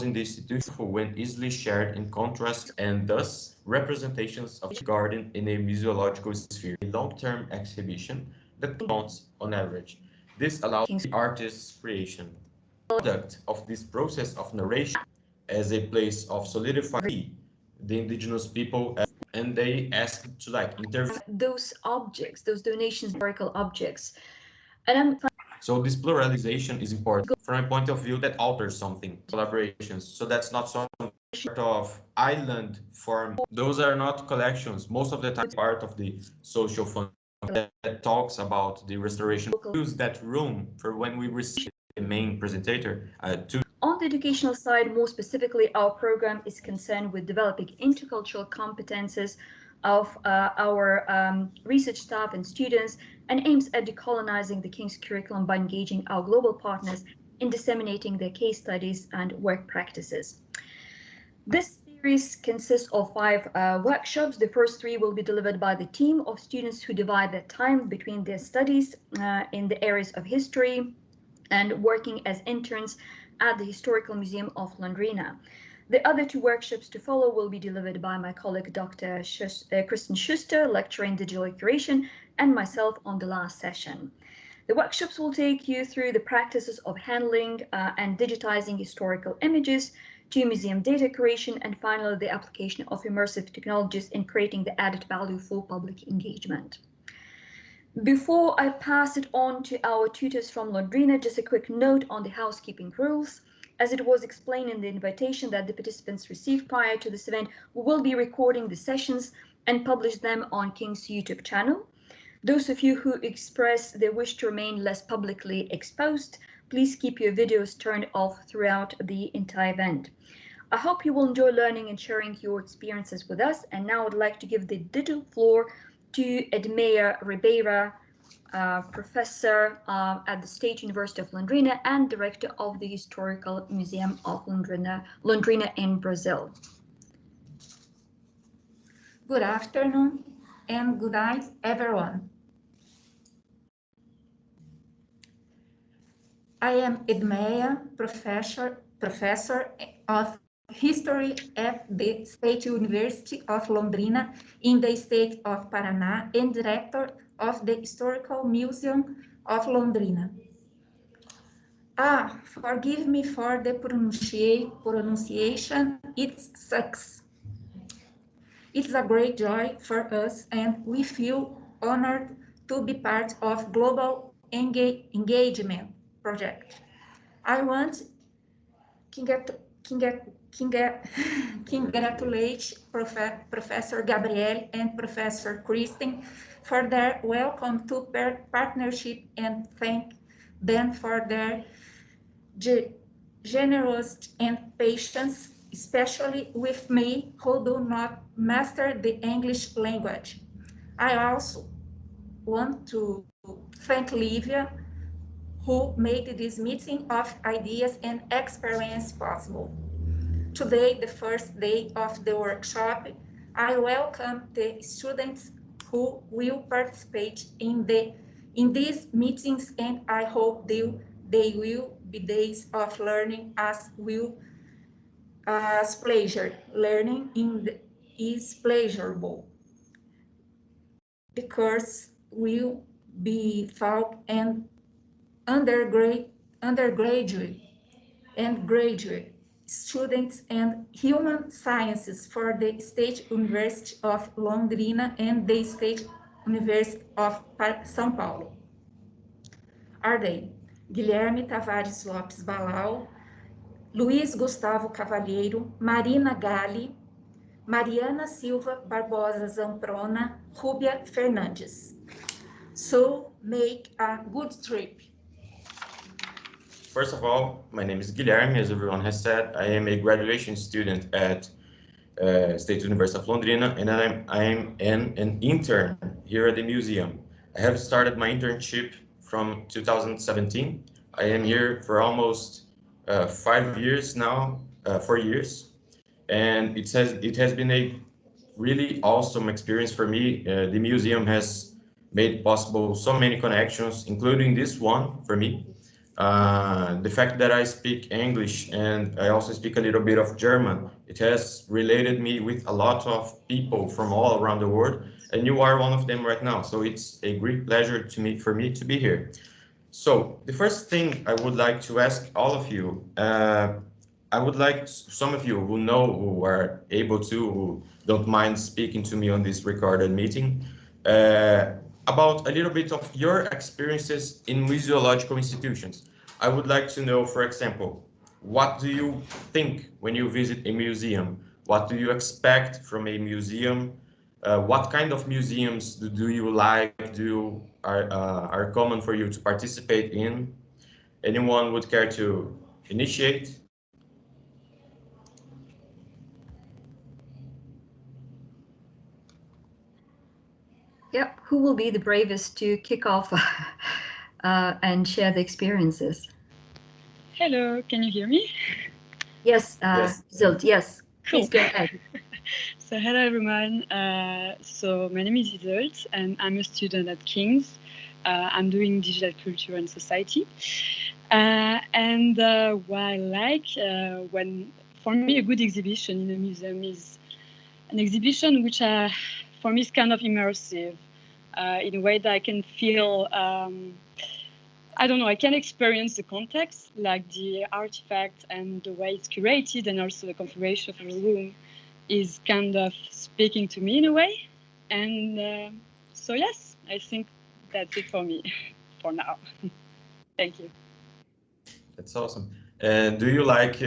in the institution when easily shared in contrast and thus representations of garden in a museological sphere, a long-term exhibition that counts on average. This allows the artist's creation. The product of this process of narration as a place of solidifying the indigenous people, and they ask to like intervene. Those objects, those donations, historical objects. And So this pluralization is important from a point of view that alters something, collaborations. So that's not some part of island form. Those are not collections. Most of the time part of the social fund that talks about the restoration. Use that room for when we receive the main presenter to. On the educational side, more specifically, our program is concerned with developing intercultural competences of our research staff and students, and aims at decolonizing the King's curriculum by engaging our global partners in disseminating their case studies and work practices. This series consists of 5 workshops. The first 3 will be delivered by the team of students who divide their time between their studies in the areas of history and working as interns at the Historical Museum of Londrina. The other 2 workshops to follow will be delivered by my colleague Dr. Kristen Schuster, lecturer in digital curation, and myself on the last session. The workshops will take you through the practices of handling and digitizing historical images, to museum data creation, and finally the application of immersive technologies in creating the added value for public engagement. Before I pass it on to our tutors from Londrina, just a quick note on the housekeeping rules. As it was explained in the invitation that the participants received prior to this event, we will be recording the sessions and publish them on King's YouTube channel. Those of you who express their wish to remain less publicly exposed, please keep your videos turned off throughout the entire event. I hope you will enjoy learning and sharing your experiences with us. And now I'd like to give the digital floor to Edméia Ribeiro, professor at the State University of Londrina and director of the Historical Museum of Londrina in Brazil. Good afternoon and good night, everyone. I am Edméia, professor of History at the State University of Londrina in the state of Paraná and director of the Historical Museum of Londrina. Forgive me for the pronunciation, it sucks. It's a great joy for us and we feel honored to be part of Global Engagement Project. I want congratulate Professor Gabriel and Professor Kristen for their welcome to partnership and thank them for their generosity and patience, especially with me who do not master the English language. I also want to thank Livia, who made this meeting of ideas and experience possible. Today, the first day of the workshop, I welcome the students who will participate in these meetings, and I hope they will be days of learning as pleasure. Learning is pleasurable. The course will be taught and undergraduate and graduate students and human sciences for the State University of Londrina and the State University of São Paulo. Are they Guilherme Tavares Lopes Balau, Luiz Gustavo Cavalheiro, Marina Galli, Mariana Silva Barbosa Zamprona, Rúbia Fernandes. So make a good trip. First of all, my name is Guilherme, as everyone has said. I am a graduation student at State University of Londrina, and I am an intern here at the museum. I have started my internship from 2017. I am here for almost 5 years now, 4 years, and it has been a really awesome experience for me. The museum has made possible so many connections, including this one for me. The fact that I speak English and I also speak a little bit of German, it has related me with a lot of people from all around the world, and you are one of them right now. So it's a great pleasure for me to be here. So the first thing I would like to ask all of you, I would like some of you who know, who are able to, who don't mind speaking to me on this recorded meeting, about a little bit of your experiences in museological institutions. I would like to know, for example, what do you think when you visit a museum? What do you expect from a museum? What kind of museums do you like, are common for you to participate in? Anyone would care to initiate? Yep, who will be the bravest to kick off and share the experiences? Hello, can you hear me? Yes, Yes. Zilt, yes. Cool. Please go ahead. So hello everyone. So my name is Isolt and I'm a student at King's. I'm doing digital culture and society. And what I like for me a good exhibition in a museum is an exhibition which for me is kind of immersive in a way that I can feel I don't know, I can experience the context, like the artifact and the way it's curated, and also the configuration of the room is kind of speaking to me in a way. And so, yes, I think that's it for me for now. Thank you. That's awesome. And do you like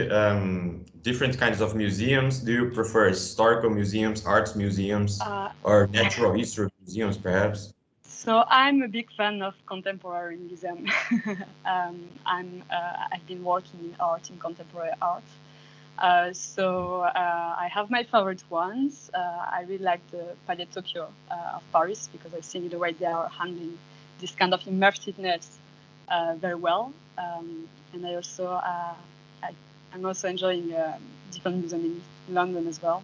different kinds of museums? Do you prefer historical museums, arts museums, or natural history museums, perhaps? So I'm a big fan of contemporary museum. I've been working in art, in contemporary art. So I have my favorite ones. I really like the Palais Tokyo of Paris because I've seen the way they are handling this kind of immersiveness very well. And I'm also enjoying different museums in London as well,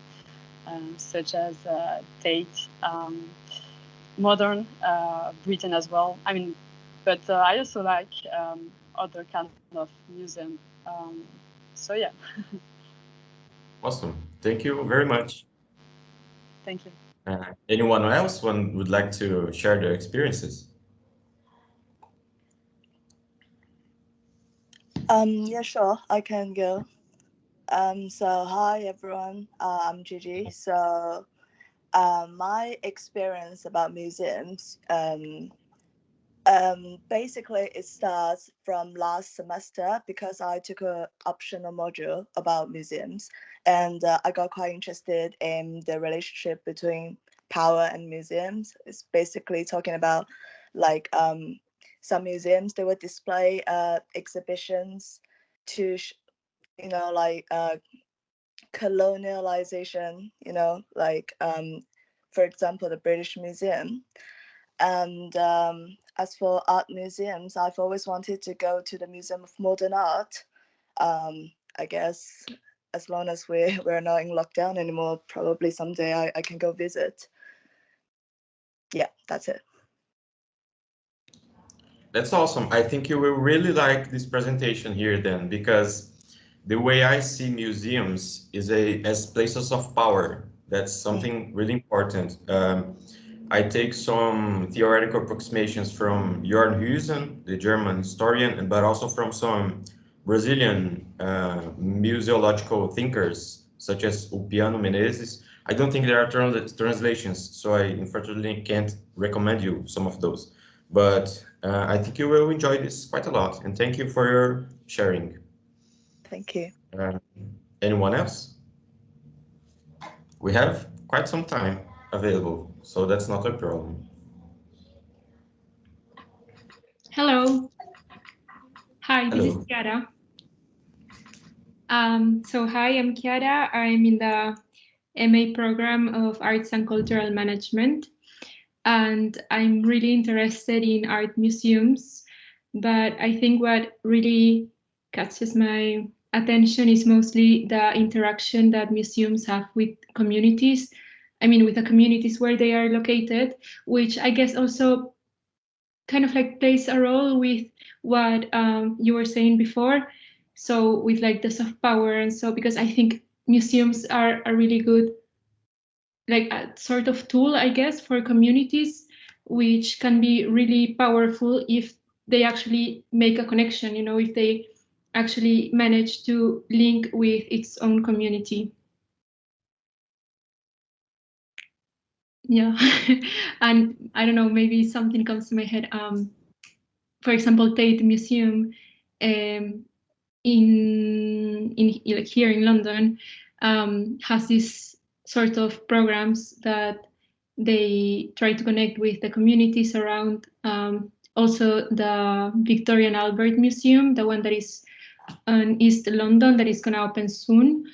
such as Tate, Modern Britain as well. I mean, but I also like other kind of museum. So yeah. Awesome. Thank you very much. Thank you. Anyone else would like to share their experiences? Yeah, sure, I can go. So hi everyone, I'm Gigi. So my experience about museums, basically it starts from last semester because I took a optional module about museums, and I got quite interested in the relationship between power and museums. It's basically talking about like some museums, they would display exhibitions to like colonialization, like for example the British Museum. And as for art museums, I've always wanted to go to the Museum of Modern Art. I guess as long as we're not in lockdown anymore, probably someday I can go visit. Yeah, that's it. That's awesome. I think you will really like this presentation here then, because the way I see museums is as places of power. That's something really important. I take some theoretical approximations from Jorn Huysen, the German historian, but also from some Brazilian museological thinkers, such as Ulpiano Menezes. I don't think there are translations, so I unfortunately can't recommend you some of those. But I think you will enjoy this quite a lot, and thank you for your sharing. Thank you. Anyone else? We have quite some time available, so that's not a problem. Hello. Hi, this is Hello. Chiara. Hi, I'm Chiara. I'm in the MA program of Arts and Cultural Management, and I'm really interested in art museums, but I think what really catches my attention is mostly the interaction that museums have with communities. I mean, with the communities where they are located, which I guess also kind of like plays a role with what you were saying before. So with like the soft power and so, because I think museums are a really good, like a sort of tool, I guess, for communities, which can be really powerful if they actually make a connection, you know, if they actually manage to link with its own community. Yeah. And I don't know, maybe something comes to my head. For example, Tate Museum in like here in London has this sort of programs that they try to connect with the communities around. Also the Victoria and Albert Museum, the one that is in East London that is going to open soon,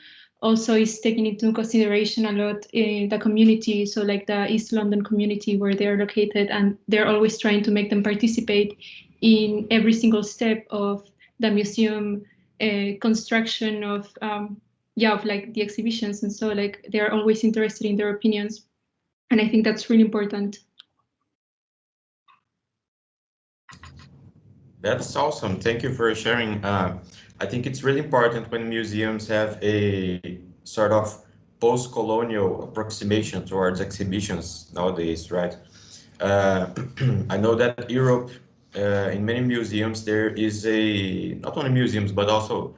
also is taking into consideration a lot in the community, so like the East London community where they're located, and they're always trying to make them participate in every single step of the museum construction of of like the exhibitions, and so like they're always interested in their opinions, and I think that's really important. That's awesome. Thank you for sharing. I think it's really important when museums have a sort of post-colonial approximation towards exhibitions nowadays, right? I know that Europe, in many museums, there is not only museums, but also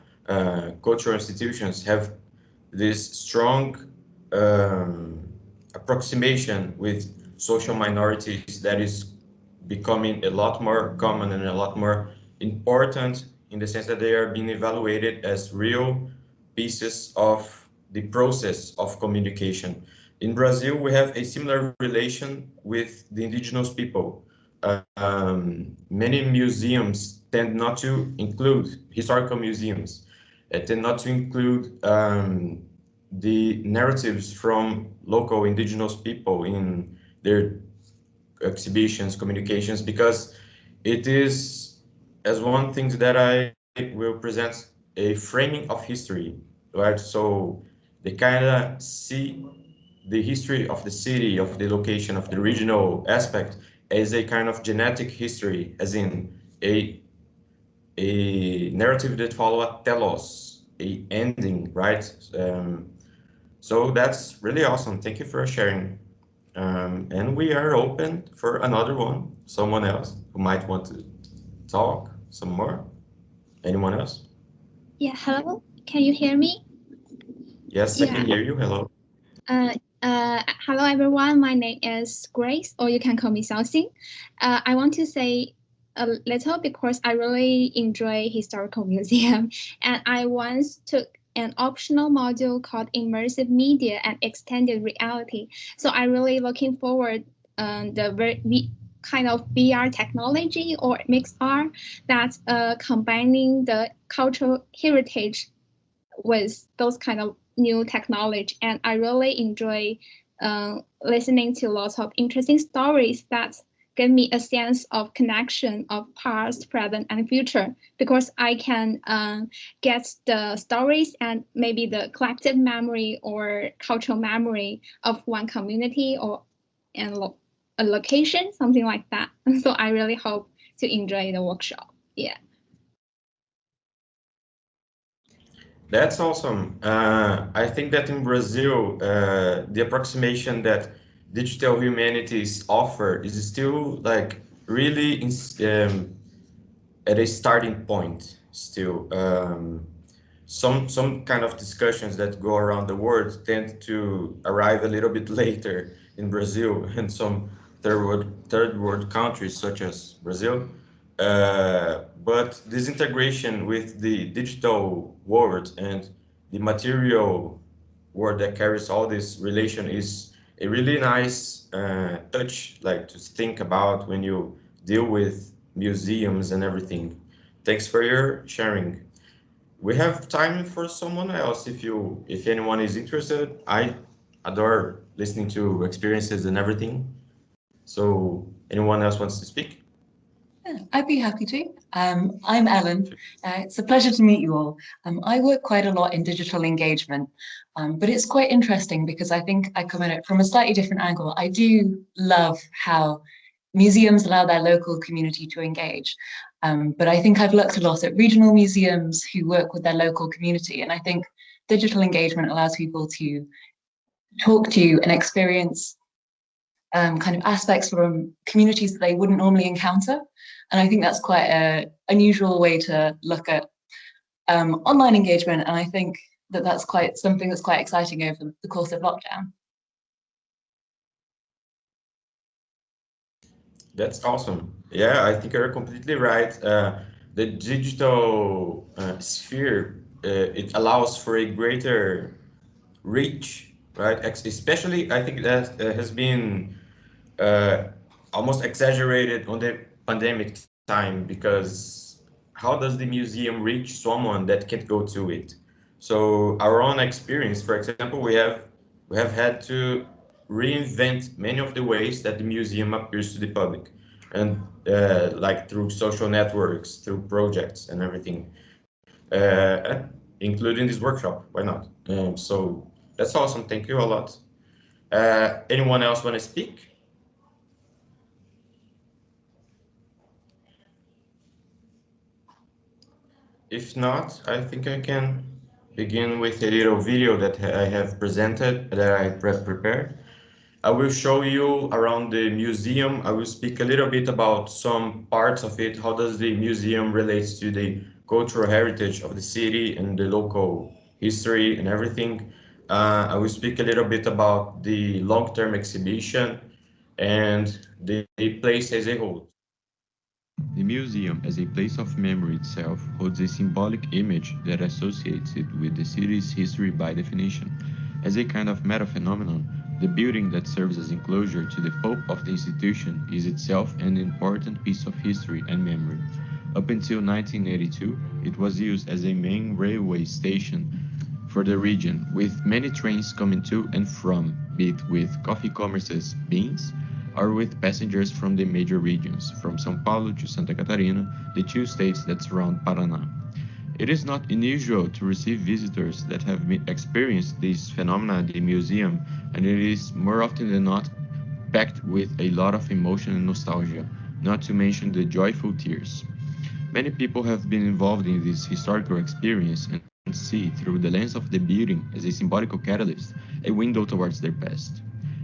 cultural institutions have this strong approximation with social minorities that is becoming a lot more common and a lot more important, in the sense that they are being evaluated as real pieces of the process of communication. In Brazil, we have a similar relation with the indigenous people. Many museums tend not to include, historical museums, tend not to include the narratives from local indigenous people in their exhibitions, communications, because it is, as one thing that I will present, a framing of history, right? So they kind of see the history of the city, of the location, of the regional aspect as a kind of genetic history, as in a narrative that follow a telos, a ending, right? So that's really awesome. Thank you for sharing. And we are open for another one. Someone else who might want to talk some more. Anyone else? Yeah, hello. Can you hear me? Yes, I can hear you. Hello. Hello, everyone. My name is Grace, or you can call me Xiaoxing. I want to say a little because I really enjoy historical museum, and I once took an optional module called Immersive Media and Extended Reality. So I really looking forward the kind of VR technology or mixed R that's combining the cultural heritage with those kind of new technology. And I really enjoy listening to lots of interesting stories that give me a sense of connection of past, present, and future, because I can get the stories and maybe the collective memory or cultural memory of one community or a location, something like that. So I really hope to enjoy the workshop. Yeah. That's awesome. I think that in Brazil, the approximation that digital humanities offer is still like really at a starting point still. Some kind of discussions that go around the world tend to arrive a little bit later in Brazil and some third world countries such as Brazil. But this integration with the digital world and the material world that carries all this relation is a really nice touch, like to think about when you deal with museums and everything. Thanks for your sharing. We have time for someone else if anyone is interested. I adore listening to experiences and everything. So anyone else wants to speak? Yeah, I'd be happy to. I'm Ellen. It's a pleasure to meet you all. I work quite a lot in digital engagement, but it's quite interesting because I think I come at it from a slightly different angle. I do love how museums allow their local community to engage. But I think I've looked a lot at regional museums who work with their local community, and I think digital engagement allows people to talk to and experience kind of aspects from communities that they wouldn't normally encounter. And I think that's quite an unusual way to look at online engagement. And I think that that's quite something that's quite exciting over the course of lockdown. That's awesome. Yeah, I think you're completely right. The digital sphere, it allows for a greater reach, right? Especially, I think that has been uh, almost exaggerated on the pandemic time, because how does the museum reach someone that can't go to it? So our own experience, for example, we have had to reinvent many of the ways that the museum appears to the public, and like through social networks, through projects and everything, including this workshop. Why not? So that's awesome. Thank you a lot. Anyone else want to speak? If not, I think I can begin with a little video that I have presented, that I prepared. I will show you around the museum. I will speak a little bit about some parts of it. How does the museum relates to the cultural heritage of the city and the local history and everything. I will speak a little bit about the long-term exhibition and the place as a whole. The museum, as a place of memory itself, holds a symbolic image that associates it with the city's history by definition. As a kind of meta-phenomenon, the building that serves as enclosure to the pulp of the institution is itself an important piece of history and memory. Up until 1982, it was used as a main railway station for the region, with many trains coming to and from, be it with coffee commerce's beans, or with passengers from the major regions, from São Paulo to Santa Catarina, the two states that surround Paraná. It is not unusual to receive visitors that have experienced this phenomena at the museum, and it is more often than not packed with a lot of emotion and nostalgia, not to mention the joyful tears. Many people have been involved in this historical experience and see through the lens of the building as a symbolical catalyst, a window towards their past.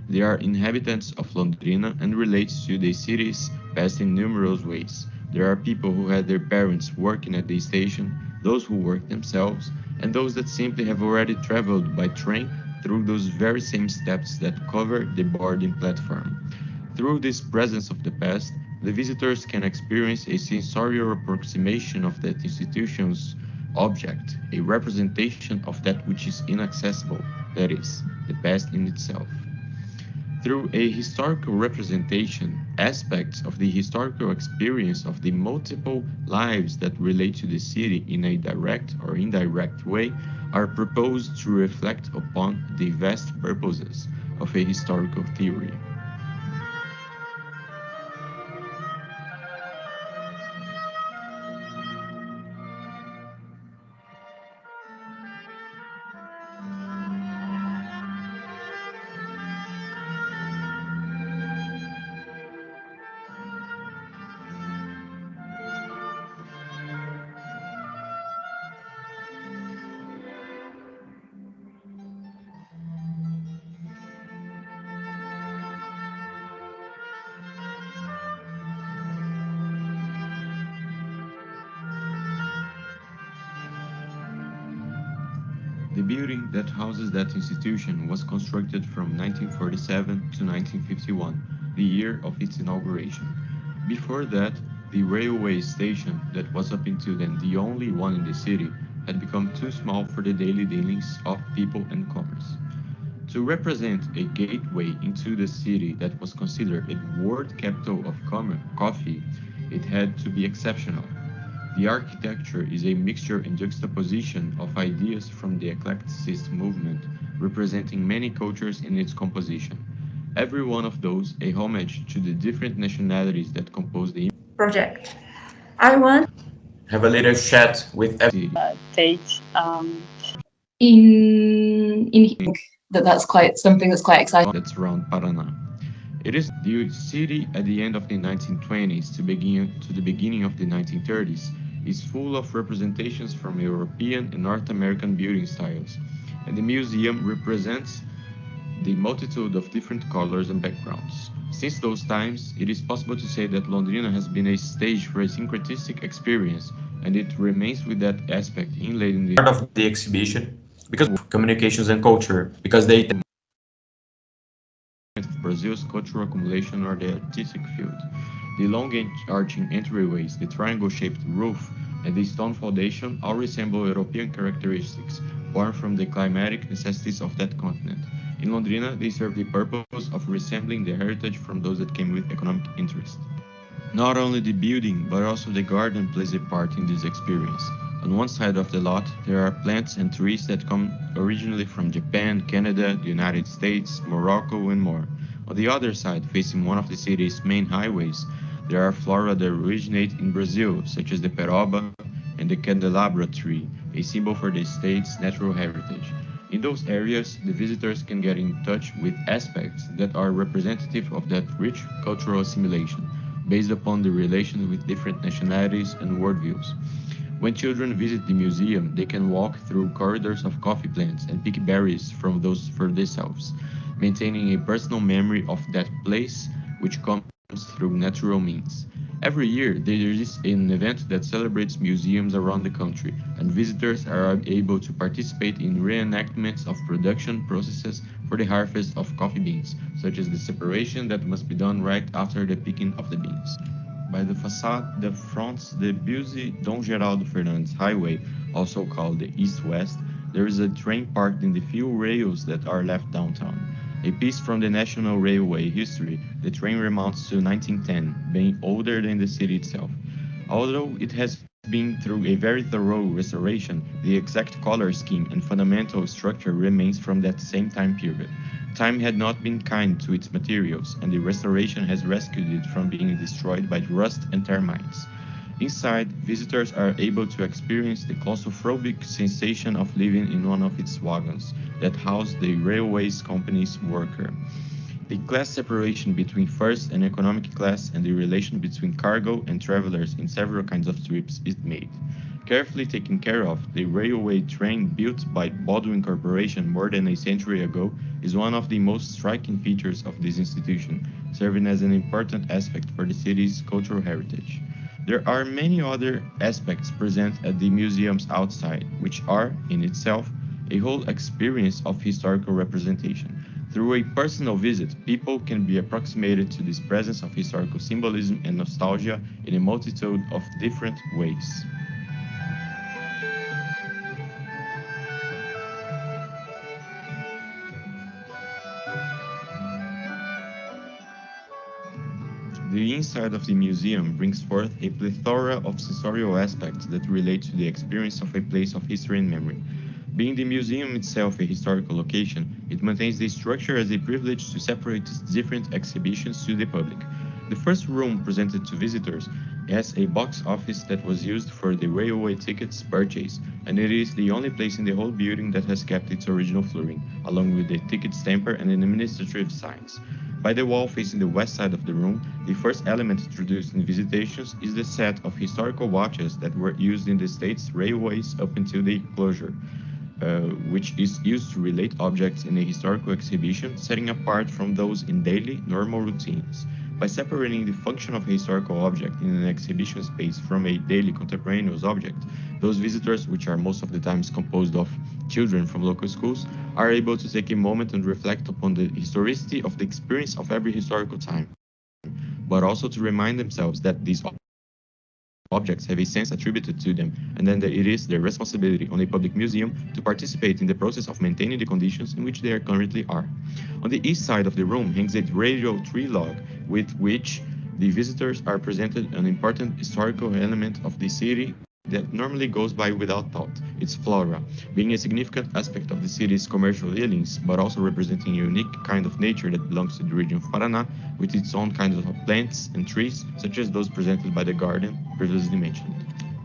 They are inhabitants of Londrina and relate to the city's past in numerous ways. There are people who had their parents working at the station, those who work themselves, and those that simply have already traveled by train through those very same steps that cover the boarding platform. Through this presence of the past, the visitors can experience a sensorial approximation of that institution's object, a representation of that which is inaccessible, that is, the past in itself. Through a historical representation, aspects of the historical experience of the multiple lives that relate to the city in a direct or indirect way are proposed to reflect upon the vast purposes of a historical theory. The building that houses that institution was constructed from 1947 to 1951, the year of its inauguration. Before that, the railway station, that was up until then the only one in the city, had become too small for the daily dealings of people and commerce. To represent a gateway into the city that was considered a world capital of coffee, it had to be exceptional. The architecture is a mixture and juxtaposition of ideas from the eclecticist movement, representing many cultures in its composition. Every one of those a homage to the different nationalities that compose the project. I want have a little chat with Tate. In That's quite something that's quite exciting. that's around Paraná. It is the city at the end of the 1920s to the beginning of the 1930s is full of representations from European and North American building styles, and the museum represents the multitude of different colors and backgrounds. Since those times, it is possible to say that Londrina has been a stage for a syncretistic experience, and it remains with that aspect inlaid in the part of the exhibition because of communications and culture, because they of Brazil's cultural accumulation or the artistic field. The long arching entryways, the triangle-shaped roof, and the stone foundation all resemble European characteristics, born from the climatic necessities of that continent. In Londrina, they serve the purpose of resembling the heritage from those that came with economic interest. Not only the building, but also the garden plays a part in this experience. On one side of the lot, there are plants and trees that come originally from Japan, Canada, the United States, Morocco, and more. On the other side, facing one of the city's main highways, there are flora that originate in Brazil, such as the peroba and the candelabra tree, a symbol for the state's natural heritage. In those areas, the visitors can get in touch with aspects that are representative of that rich cultural assimilation, based upon the relations with different nationalities and worldviews. When children visit the museum, they can walk through corridors of coffee plants and pick berries from those for themselves, maintaining a personal memory of that place which comes through natural means. Every year, there is an event that celebrates museums around the country, and visitors are able to participate in reenactments of production processes for the harvest of coffee beans, such as the separation that must be done right after the picking of the beans. By the facade that fronts the busy Dom Geraldo Fernandes Highway, also called the East-West, there is a train parked in the few rails that are left downtown. A piece from the National Railway history, the train remounts to 1910, being older than the city itself. Although it has been through a very thorough restoration, the exact color scheme and fundamental structure remains from that same time period. Time had not been kind to its materials, and the restoration has rescued it from being destroyed by rust and termites. Inside, visitors are able to experience the claustrophobic sensation of living in one of its wagons that house the railways company's worker. The class separation between first and economic class and the relation between cargo and travelers in several kinds of trips is made. Carefully taken care of, the railway train built by Baldwin Corporation more than a century ago is one of the most striking features of this institution, serving as an important aspect for the city's cultural heritage. There are many other aspects present at the museums outside, which are, in itself, a whole experience of historical representation. Through a personal visit, people can be approximated to this presence of historical symbolism and nostalgia in a multitude of different ways. The inside of the museum brings forth a plethora of sensorial aspects that relate to the experience of a place of history and memory. Being the museum itself a historical location, it maintains the structure as a privilege to separate its different exhibitions to the public. The first room presented to visitors has a box office that was used for the railway tickets purchase, and it is the only place in the whole building that has kept its original flooring, along with the ticket stamper and the administrative signs. By the wall facing the west side of the room, the first element introduced in visitations is the set of historical watches that were used in the state's railways up until the closure, which is used to relate objects in a historical exhibition, setting apart from those in daily, normal routines. By separating the function of a historical object in an exhibition space from a daily contemporaneous object, those visitors, which are most of the times composed of children from local schools, are able to take a moment and reflect upon the historicity of the experience of every historical time, but also to remind themselves that these objects have a sense attributed to them, and then that it is their responsibility on a public museum to participate in the process of maintaining the conditions in which they are currently are. On the east side of the room hangs a radio tree log, with which the visitors are presented an important historical element of the city that normally goes by without thought, its flora, being a significant aspect of the city's commercial dealings, but also representing a unique kind of nature that belongs to the region of Paraná, with its own kinds of plants and trees, such as those presented by the garden previously mentioned.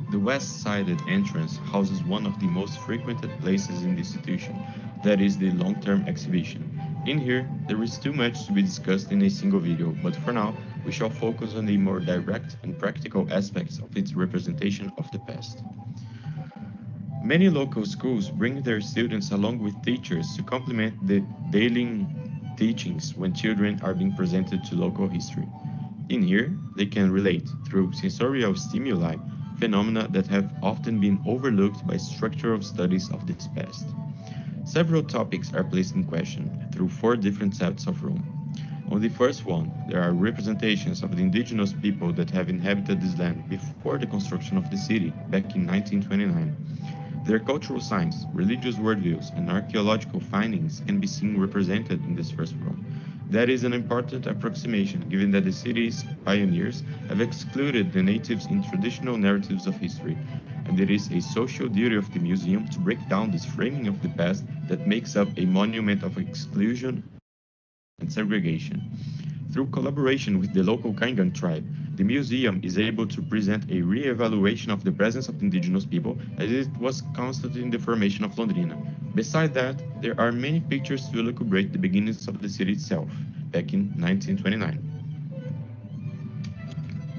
The west-sided entrance houses one of the most frequented places in the institution, that is the long-term exhibition. In here, there is too much to be discussed in a single video, but for now, we shall focus on the more direct and practical aspects of its representation of the past. Many local schools bring their students along with teachers to complement the daily teachings when children are being presented to local history. In here, they can relate, through sensorial stimuli, phenomena that have often been overlooked by structural studies of this past. Several topics are placed in question through 4 different sets of room. On the first one, there are representations of the indigenous people that have inhabited this land before the construction of the city back in 1929. Their cultural signs, religious worldviews, and archaeological findings can be seen represented in this first room. That is an important approximation, given that the city's pioneers have excluded the natives in traditional narratives of history, and it is a social duty of the museum to break down this framing of the past that makes up a monument of exclusion and segregation. Through collaboration with the local Kaingang tribe, the museum is able to present a re-evaluation of the presence of indigenous people as it was constant in the formation of Londrina. Beside that, there are many pictures to elucubrate the beginnings of the city itself, back in 1929.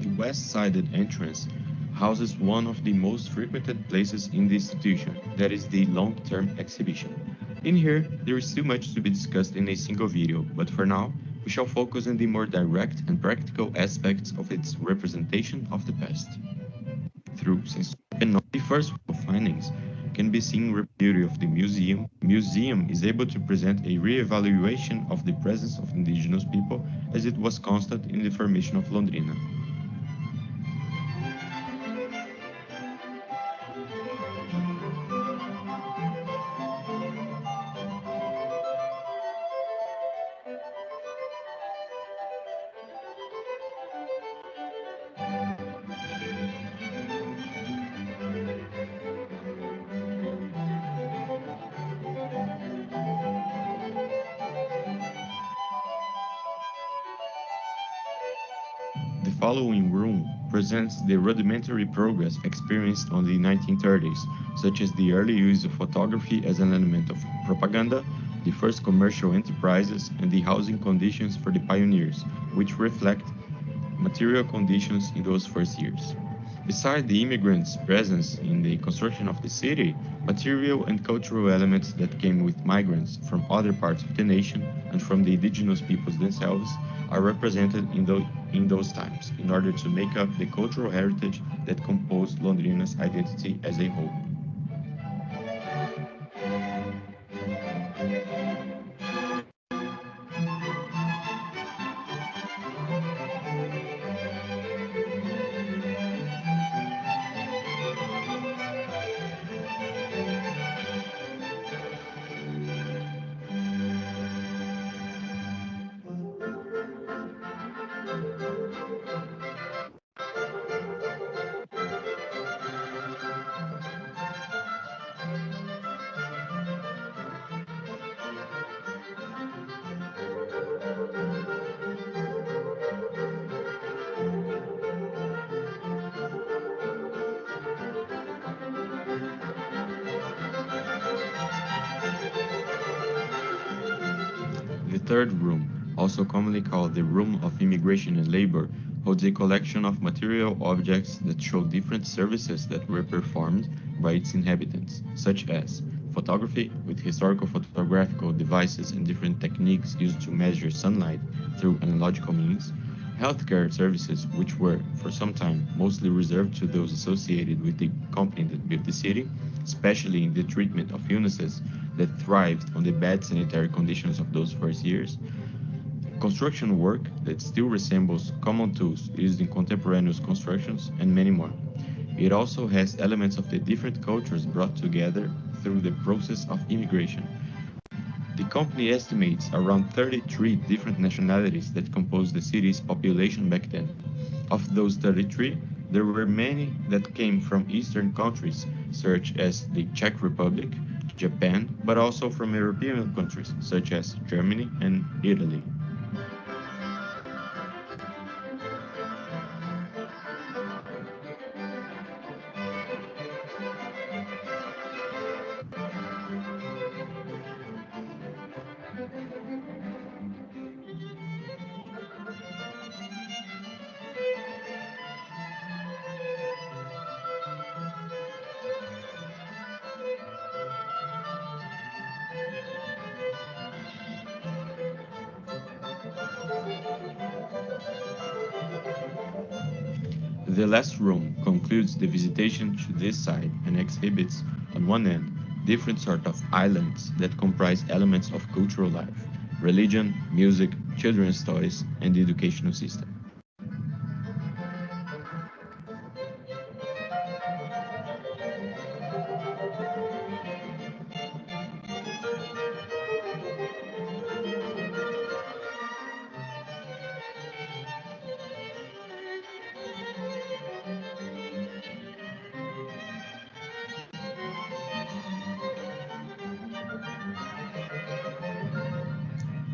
The west-sided entrance houses one of the most frequented places in the institution, that is the long-term exhibition. In here, there is too much to be discussed in a single video, but for now, we shall focus on the more direct and practical aspects of its representation of the past. Through sensory the first findings can be seen the beauty of the museum. Museum is able to present a re-evaluation of the presence of indigenous people as it was constant in the formation of Londrina. The following room presents the rudimentary progress experienced on the 1930s, such as the early use of photography as an element of propaganda, the first commercial enterprises, and the housing conditions for the pioneers, which reflect material conditions in those first years. Besides the immigrants' presence in the construction of the city, material and cultural elements that came with migrants from other parts of the nation and from the indigenous peoples themselves are represented in those times in order to make up the cultural heritage that composed Londrina's identity as a whole. The third room, also commonly called the Room of Immigration and Labor, holds a collection of material objects that show different services that were performed by its inhabitants, such as photography with historical photographical devices and different techniques used to measure sunlight through analogical means, healthcare services which were, for some time, mostly reserved to those associated with the company that built the city, especially in the treatment of illnesses that thrived on the bad sanitary conditions of those first years, construction work that still resembles common tools used in contemporaneous constructions, and many more. It also has elements of the different cultures brought together through the process of immigration. The company estimates around 33 different nationalities that compose the city's population back then. Of those 33, there were many that came from Eastern countries, such as the Czech Republic, Japan, but also from European countries, such as Germany and Italy. The last room concludes the visitation to this site and exhibits, on one end, different sort of islands that comprise elements of cultural life, religion, music, children's toys, and the educational system.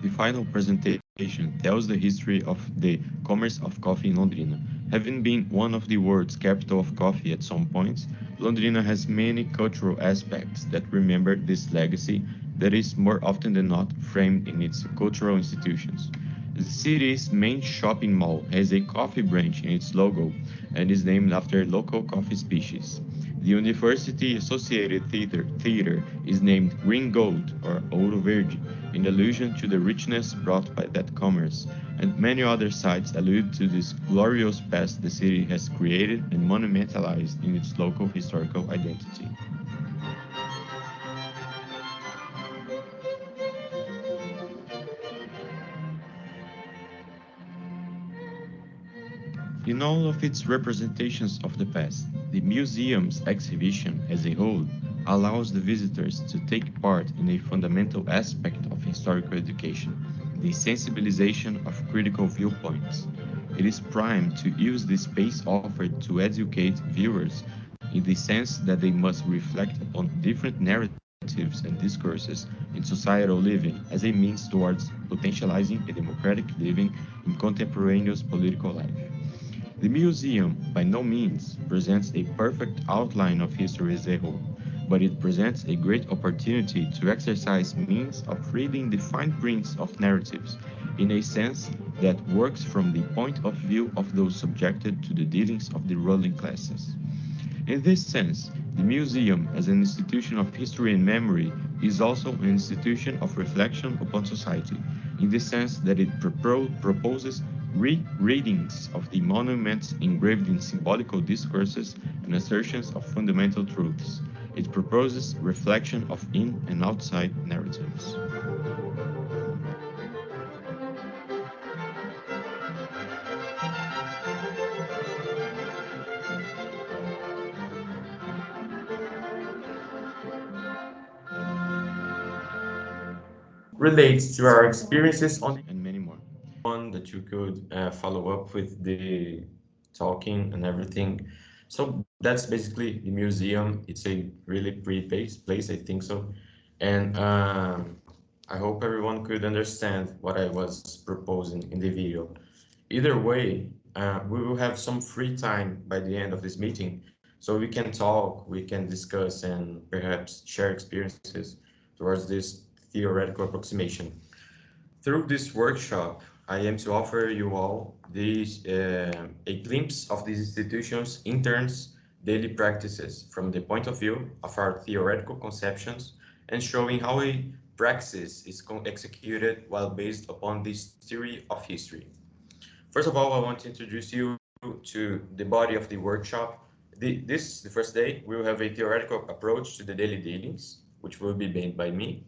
The final presentation tells the history of the commerce of coffee in Londrina. Having been one of the world's capital of coffee at some points, Londrina has many cultural aspects that remember this legacy that is more often than not framed in its cultural institutions. The city's main shopping mall has a coffee branch in its logo and is named after local coffee species. The University Associated Theater is named Green Gold or Ouro Verde in allusion to the richness brought by that commerce, and many other sites allude to this glorious past the city has created and monumentalized in its local historical identity. In all of its representations of the past, the museum's exhibition as a whole allows the visitors to take part in a fundamental aspect of historical education, the sensibilization of critical viewpoints. It is primed to use the space offered to educate viewers in the sense that they must reflect upon different narratives and discourses in societal living as a means towards potentializing a democratic living in contemporaneous political life. The museum, by no means, presents a perfect outline of history as a whole, but it presents a great opportunity to exercise means of reading the fine prints of narratives in a sense that works from the point of view of those subjected to the dealings of the ruling classes. In this sense, the museum, as an institution of history and memory, is also an institution of reflection upon society, in the sense that it proposes readings of the monuments engraved in symbolical discourses and assertions of fundamental truths. It proposes reflection of in and outside narratives. Relates to our experiences on and many more. One that you could follow up with the talking and everything. So that's basically the museum. It's a really pretty place, I think so. And I hope everyone could understand what I was proposing in the video. Either way, we will have some free time by the end of this meeting, so we can talk, we can discuss, and perhaps share experiences towards this theoretical approximation. Through this workshop, I am to offer you all a glimpse of these institutions' interns' daily practices from the point of view of our theoretical conceptions and showing how a praxis is executed while based upon this theory of history. First of all, I want to introduce you to the body of the workshop. The first day, we will have a theoretical approach to the daily dealings, which will be made by me.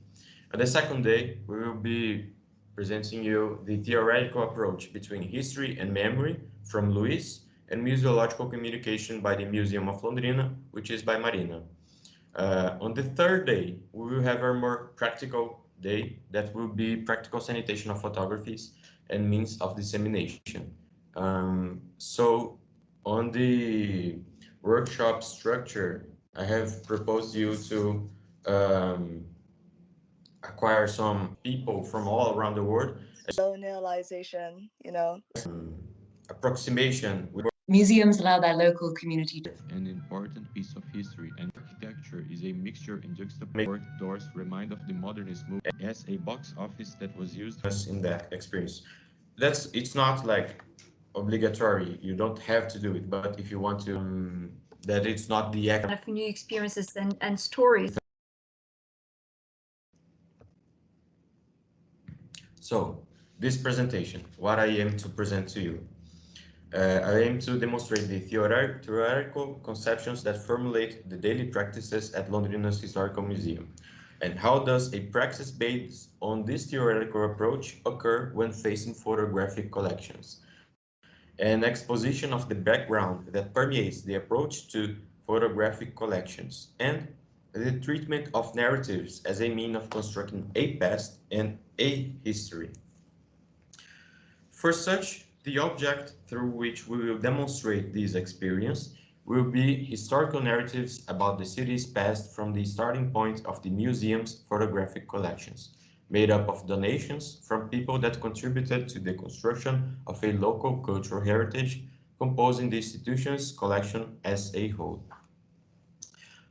And the second day, we will be presenting you the theoretical approach between history and memory from Luis and museological communication by the Museum of Londrina, which is by Marina. On the third day, we will have our more practical day that will be practical sanitation of photographies and means of dissemination. So on the workshop structure, I have proposed you to acquire some people from all around the world. Colonialization, Approximation. Museums allow their local community to... An important piece of history and architecture is a mixture and juxtaposition. Doors remind of the modernist movement as a box office that was used in that experience. It's not like obligatory. You don't have to do it, but if you want to, that it's not the act of new experiences and stories. So this presentation, what I am to present to you. I aim to demonstrate the theoretical conceptions that formulate the daily practices at Londrina's Historical Museum. And how does a practice based on this theoretical approach occur when facing photographic collections? An exposition of the background that permeates the approach to photographic collections, and the treatment of narratives as a mean of constructing a past and a history. For such, the object through which we will demonstrate this experience will be historical narratives about the city's past from the starting point of the museum's photographic collections, made up of donations from people that contributed to the construction of a local cultural heritage, composing the institution's collection as a whole.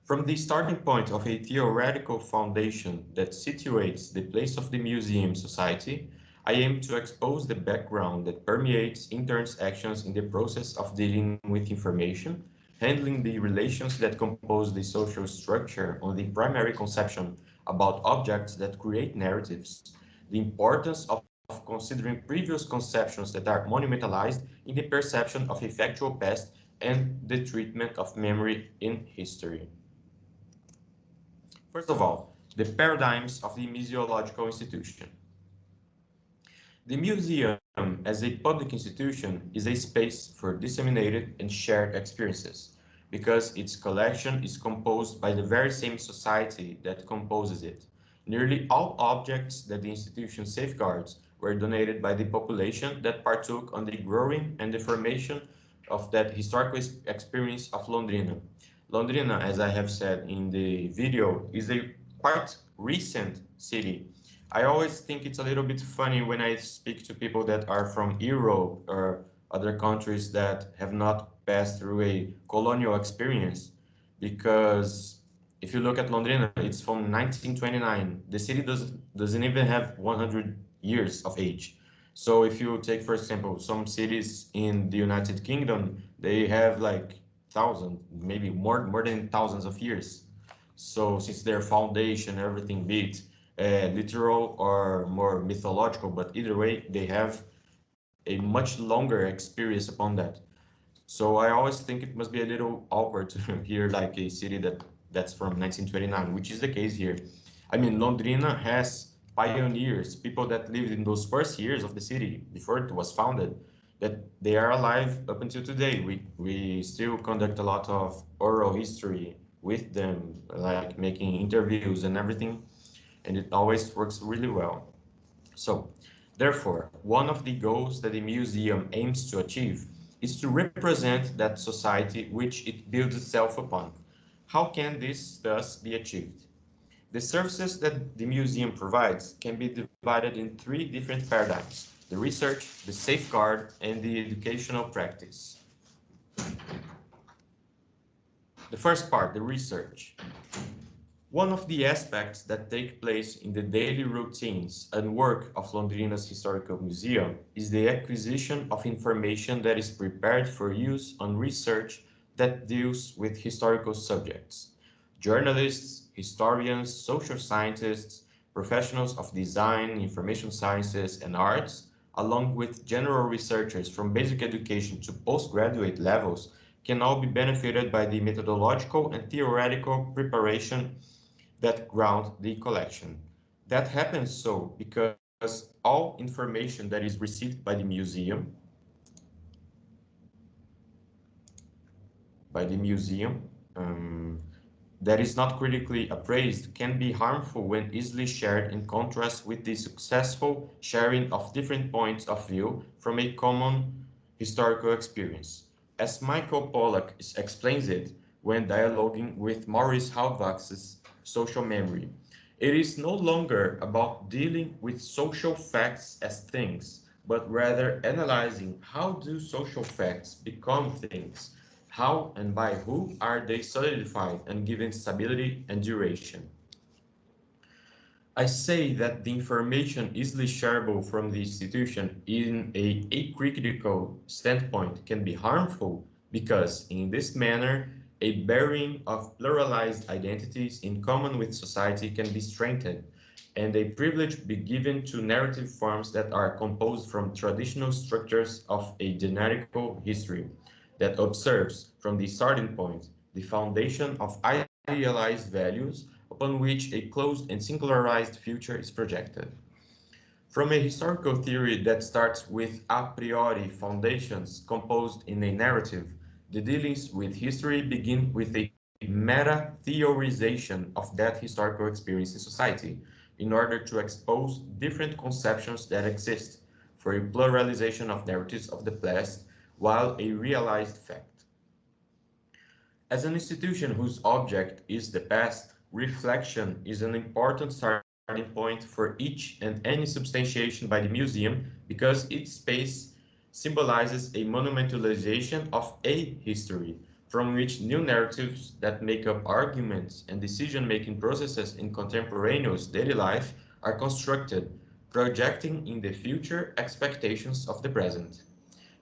From the starting point of a theoretical foundation that situates the place of the museum society, I aim to expose the background that permeates interns' actions in the process of dealing with information, handling the relations that compose the social structure on the primary conception about objects that create narratives, the importance of considering previous conceptions that are monumentalized in the perception of a factual past, and the treatment of memory in history. First of all, the paradigms of the museological institution. The museum, as a public institution, is a space for disseminated and shared experiences, because its collection is composed by the very same society that composes it. Nearly all objects that the institution safeguards were donated by the population that partook on the growing and the formation of that historical experience of Londrina. Londrina, as I have said in the video, is a quite recent city. I always think it's a little bit funny when I speak to people that are from Europe or other countries that have not passed through a colonial experience, because if you look at Londrina, it's from 1929. The city doesn't even have 100 years of age. So if you take, for example, some cities in the United Kingdom, they have like thousand, maybe more than thousands of years. So since their foundation, everything beat literal or more mythological, but either way, they have a much longer experience upon that. So I always think it must be a little awkward to hear like a city that's from 1929, which is the case here. I mean, Londrina has pioneers, people that lived in those first years of the city before it was founded, that they are alive up until today. We still conduct a lot of oral history with them, like making interviews and everything, and it always works really well. So, therefore, one of the goals that the museum aims to achieve is to represent that society which it builds itself upon. How can this thus be achieved? The services that the museum provides can be divided in three different paradigms: the research, the safeguard, and the educational practice. The first part, the research. One of the aspects that take place in the daily routines and work of Londrina's Historical Museum is the acquisition of information that is prepared for use on research that deals with historical subjects. Journalists, historians, social scientists, professionals of design, information sciences, and arts, along with general researchers from basic education to postgraduate levels, can all be benefited by the methodological and theoretical preparation that ground the collection. That happens so because all information that is received by the museum that is not critically appraised can be harmful when easily shared, in contrast with the successful sharing of different points of view from a common historical experience. As Michael Pollack explains it when dialoguing with Maurice Halbwachs's Social Memory, it is no longer about dealing with social facts as things, but rather analyzing how do social facts become things, how and by who are they solidified and given stability and duration. I say that the information easily shareable from the institution in a acritical standpoint can be harmful because, in this manner, a bearing of pluralized identities in common with society can be strengthened, and a privilege be given to narrative forms that are composed from traditional structures of a generical history that observes from the starting point the foundation of idealized values upon which a closed and singularized future is projected. From a historical theory that starts with a priori foundations composed in a narrative, the dealings with history begin with a meta-theorization of that historical experience in society in order to expose different conceptions that exist for a pluralization of narratives of the past while a realized fact. As an institution whose object is the past, reflection is an important starting point for each and any substantiation by the museum because its space symbolizes a monumentalization of a history from which new narratives that make up arguments and decision-making processes in contemporaneous daily life are constructed, projecting in the future expectations of the present.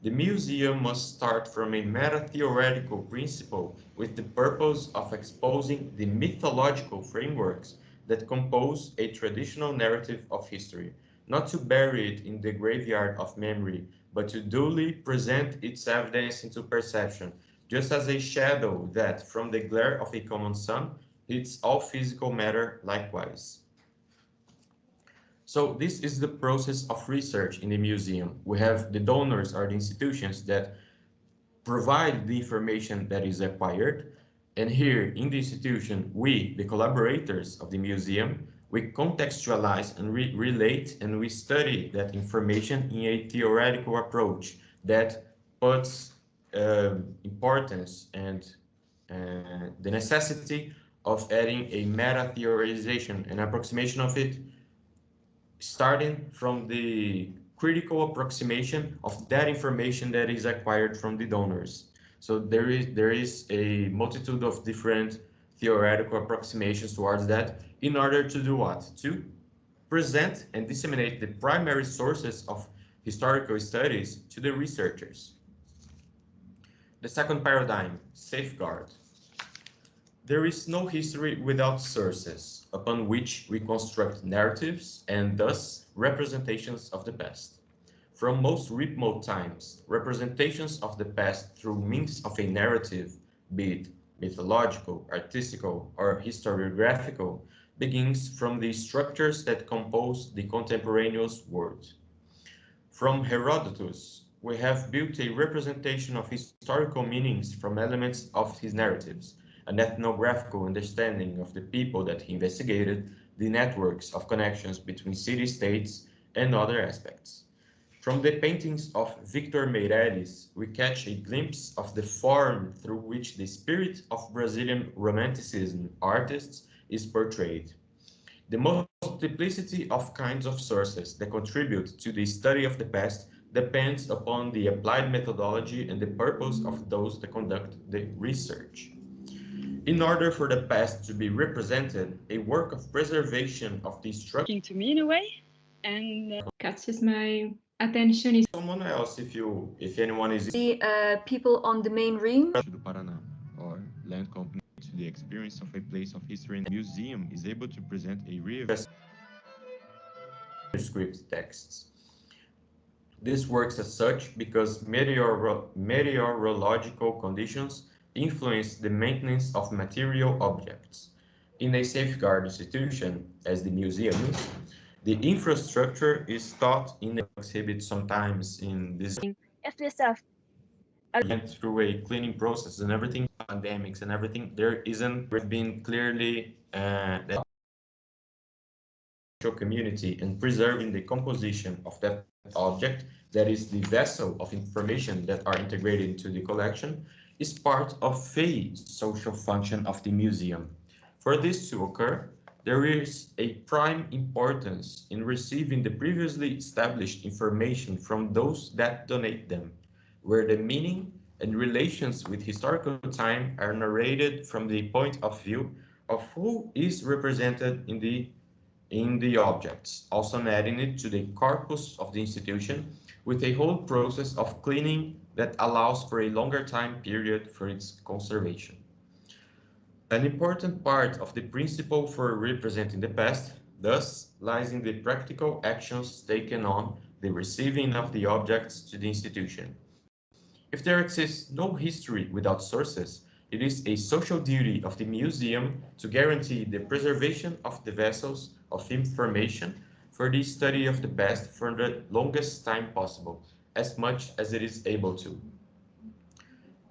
The museum must start from a meta-theoretical principle with the purpose of exposing the mythological frameworks that compose a traditional narrative of history, not to bury it in the graveyard of memory, but to duly present its evidence into perception, just as a shadow that, from the glare of a common sun, hits all physical matter likewise. So this is the process of research in the museum. We have the donors or the institutions that provide the information that is acquired. And here in the institution, we, the collaborators of the museum, we contextualize and relate and we study that information in a theoretical approach that puts importance and the necessity of adding a meta-theorization, an approximation of it, starting from the critical approximation of that information that is acquired from the donors. So there is a multitude of different theoretical approximations towards that in order to do what? To present and disseminate the primary sources of historical studies to the researchers. The second paradigm, safeguard. There is no history without sources upon which we construct narratives and thus representations of the past. From most remote times, representations of the past through means of a narrative, be it mythological, artistical, or historiographical, begins from the structures that compose the contemporaneous world. From Herodotus, we have built a representation of historical meanings from elements of his narratives, an ethnographical understanding of the people that he investigated, the networks of connections between city-states, and other aspects. From the paintings of Victor Meirelles, we catch a glimpse of the form through which the spirit of Brazilian Romanticism artists is portrayed. The multiplicity of kinds of sources that contribute to the study of the past depends upon the applied methodology and the purpose of those that conduct the research. In order for the past to be represented, a work of preservation of the structure To me in a way, and catches my attention is someone else if anyone is The people on the main ring. to the Paraná or land company to the experience of a place of history and museum is able to present a real script texts. This works as such because meteorological conditions influence the maintenance of material objects. In a safeguard institution, as the museum is, the infrastructure is taught in the exhibit sometimes in this if this a went through a cleaning process and everything, pandemics and everything, there isn't been clearly the community and preserving the composition of that object that is the vessel of information that are integrated into the collection is part of a social function of the museum. For this to occur, there is a prime importance in receiving the previously established information from those that donate them, where the meaning and relations with historical time are narrated from the point of view of who is represented in the objects, also adding it to the corpus of the institution with a whole process of cleaning that allows for a longer time period for its conservation. An important part of the principle for representing the past, thus, lies in the practical actions taken on the receiving of the objects to the institution. If there exists no history without sources, it is a social duty of the museum to guarantee the preservation of the vessels of information for the study of the past for the longest time possible, as much as it is able to.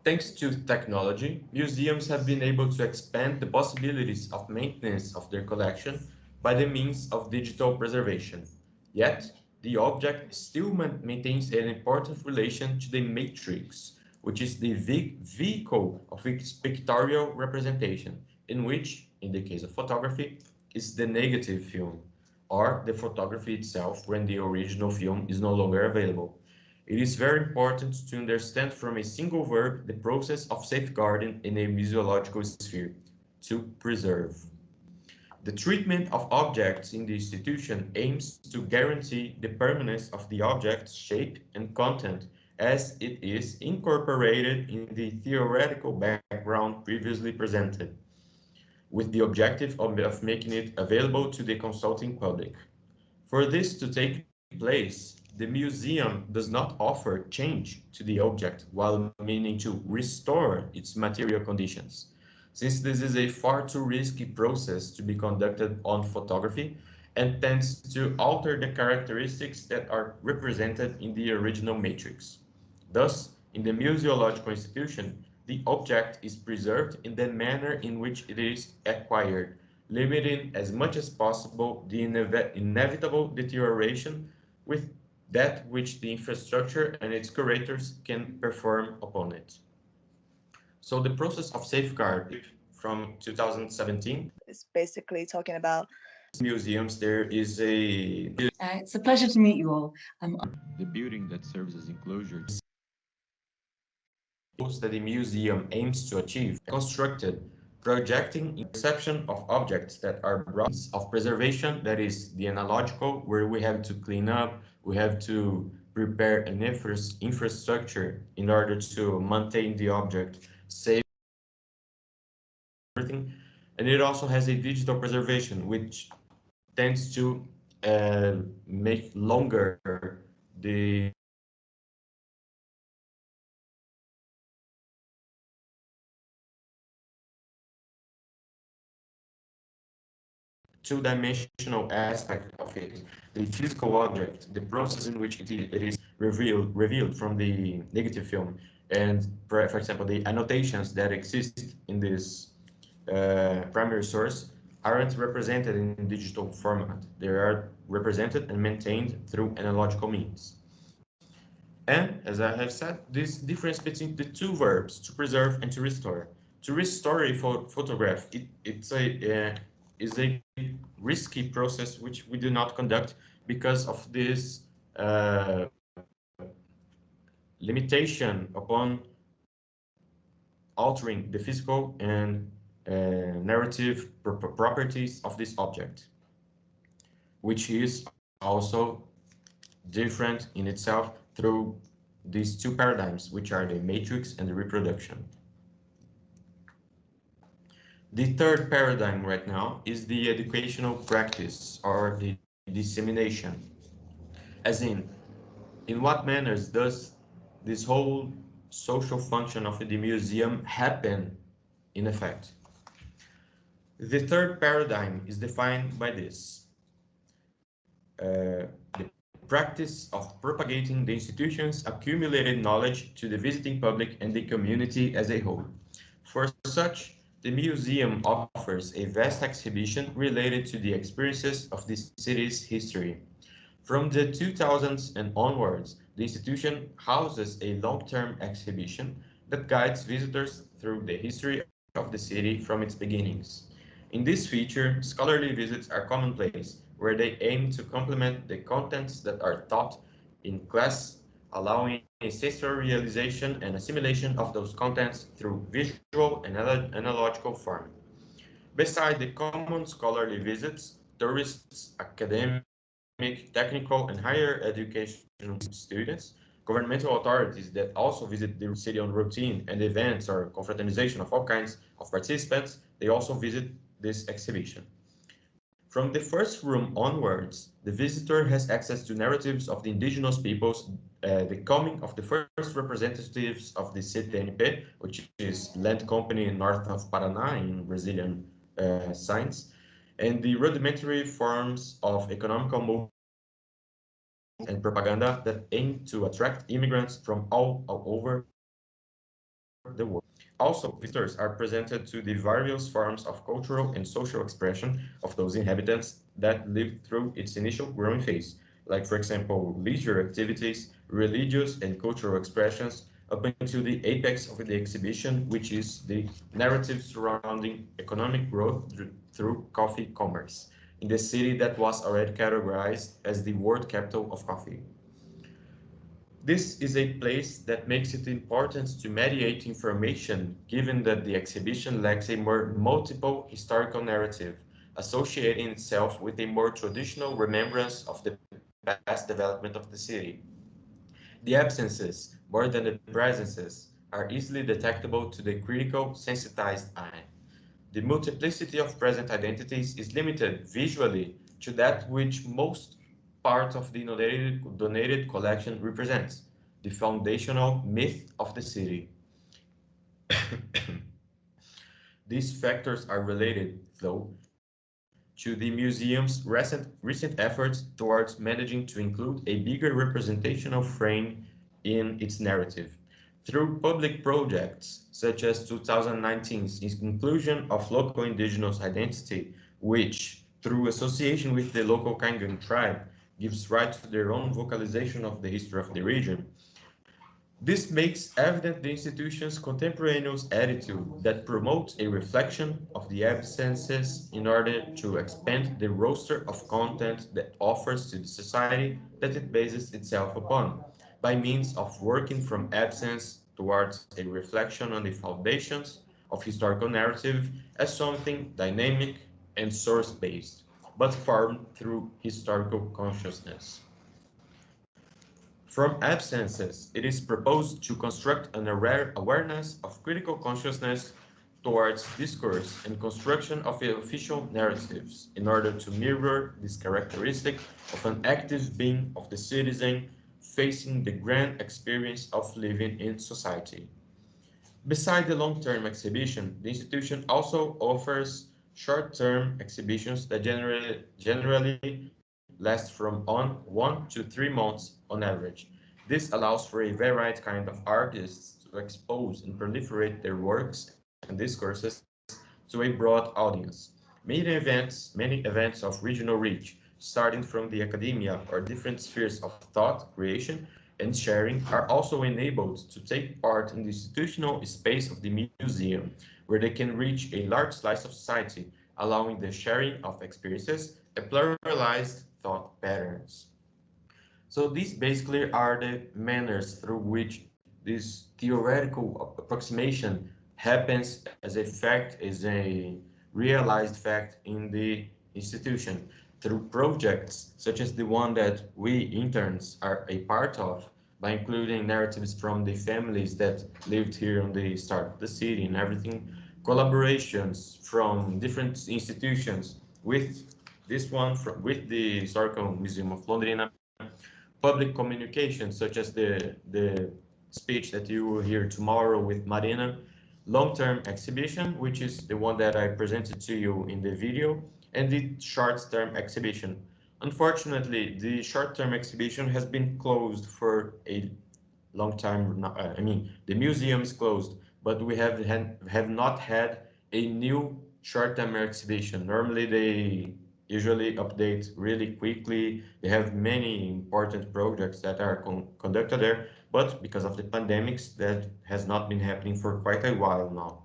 Thanks to technology, museums have been able to expand the possibilities of maintenance of their collection by the means of digital preservation. Yet, the object still maintains an important relation to the matrix, which is the vehicle of its pictorial representation, in which, in the case of photography, is the negative film, or the photography itself when the original film is no longer available. It is very important to understand from a single verb the process of safeguarding in a museological sphere, to preserve. The treatment of objects in the institution aims to guarantee the permanence of the object's shape and content as it is incorporated in the theoretical background previously presented, with the objective of making it available to the consulting public. For this to take place, the museum does not offer change to the object while meaning to restore its material conditions. Since this is a far too risky process to be conducted on photography and tends to alter the characteristics that are represented in the original matrix. Thus, in the museological institution, the object is preserved in the manner in which it is acquired, limiting as much as possible the inevitable deterioration with that which the infrastructure and its curators can perform upon it. So the process of safeguard from 2017 It's basically talking about museums. There is a It's a pleasure to meet you all. the building that serves as enclosure that the museum aims to achieve, constructed, projecting interception of objects that are brought of preservation, that is the analogical, where we have to clean up, we have to prepare an infrastructure in order to maintain the object safe, everything. And it also has a digital preservation, which tends to make longer the two-dimensional aspect of it, the physical object, the process in which it is revealed from the negative film, and for example, the annotations that exist in this primary source aren't represented in digital format. They are represented and maintained through analogical means. And as I have said, this difference between the two verbs, to preserve and to restore. To restore a photograph, it's is a risky process which we do not conduct because of this limitation upon altering the physical and narrative properties of this object, which is also different in itself through these two paradigms, which are the matrix and the reproduction. The third paradigm right now is the educational practice or the dissemination. As in what manners does this whole social function of the museum happen in effect? The third paradigm is defined by this. The practice of propagating the institution's accumulated knowledge to the visiting public and the community as a whole. For such, the museum offers a vast exhibition related to the experiences of the city's history. From the 2000s and onwards, the institution houses a long-term exhibition that guides visitors through the history of the city from its beginnings. In this feature, scholarly visits are commonplace, where they aim to complement the contents that are taught in class, allowing a sensory realization and assimilation of those contents through visual and analogical form. Beside the common scholarly visits, tourists, academic, technical, and higher education students, governmental authorities that also visit the city on routine and events or confraternization of all kinds of participants, they also visit this exhibition. From the first room onwards, the visitor has access to narratives of the indigenous peoples, the coming of the first representatives of the CTNP, which is land company north of Paraná in Brazilian signs, and the rudimentary forms of economical movement and propaganda that aim to attract immigrants from all over the world. Also, visitors are presented to the various forms of cultural and social expression of those inhabitants that lived through its initial growing phase, like, for example, leisure activities, religious and cultural expressions, up until the apex of the exhibition, which is the narrative surrounding economic growth through coffee commerce, in the city that was already categorized as the world capital of coffee. This is a place that makes it important to mediate information, given that the exhibition lacks a more multiple historical narrative, associating itself with a more traditional remembrance of the past development of the city. The absences, more than the presences, are easily detectable to the critical, sensitized eye. The multiplicity of present identities is limited visually to that which most part of the donated collection represents, the foundational myth of the city. These factors are related, though, to the museum's recent efforts towards managing to include a bigger representational frame in its narrative. Through public projects, such as 2019's inclusion of local indigenous identity, which, through association with the local Kaingang tribe, gives right to their own vocalization of the history of the region, this makes evident the institution's contemporaneous attitude that promotes a reflection of the absences in order to expand the roster of content that offers to the society that it bases itself upon, by means of working from absence towards a reflection on the foundations of historical narrative as something dynamic and source-based, but formed through historical consciousness. From absences, it is proposed to construct an awareness of critical consciousness towards discourse and construction of official narratives in order to mirror this characteristic of an active being of the citizen facing the grand experience of living in society. Beside the long-term exhibition, the institution also offers short-term exhibitions that generally last from 1 to 3 months on average. This allows for a varied kind of artists to expose and proliferate their works and discourses to a broad audience. Many events of regional reach, starting from the academia or different spheres of thought, creation, and sharing, are also enabled to take part in the institutional space of the museum, where they can reach a large slice of society, allowing the sharing of experiences and pluralized thought patterns. So these basically are the manners through which this theoretical approximation happens as a fact, as a realized fact in the institution through projects such as the one that we interns are a part of, by including narratives from the families that lived here on the start of the city and everything, collaborations from different institutions with this one with the Historical Museum of Londrina, public communication, such as the speech that you will hear tomorrow with Marina, long-term exhibition, which is the one that I presented to you in the video, and the short-term exhibition. Unfortunately, the short-term exhibition has been closed for a long time. I mean, the museum is closed, but we have not had a new short-term exhibition. Normally, they usually update really quickly. They have many important projects that are conducted there, but because of the pandemics, that has not been happening for quite a while now.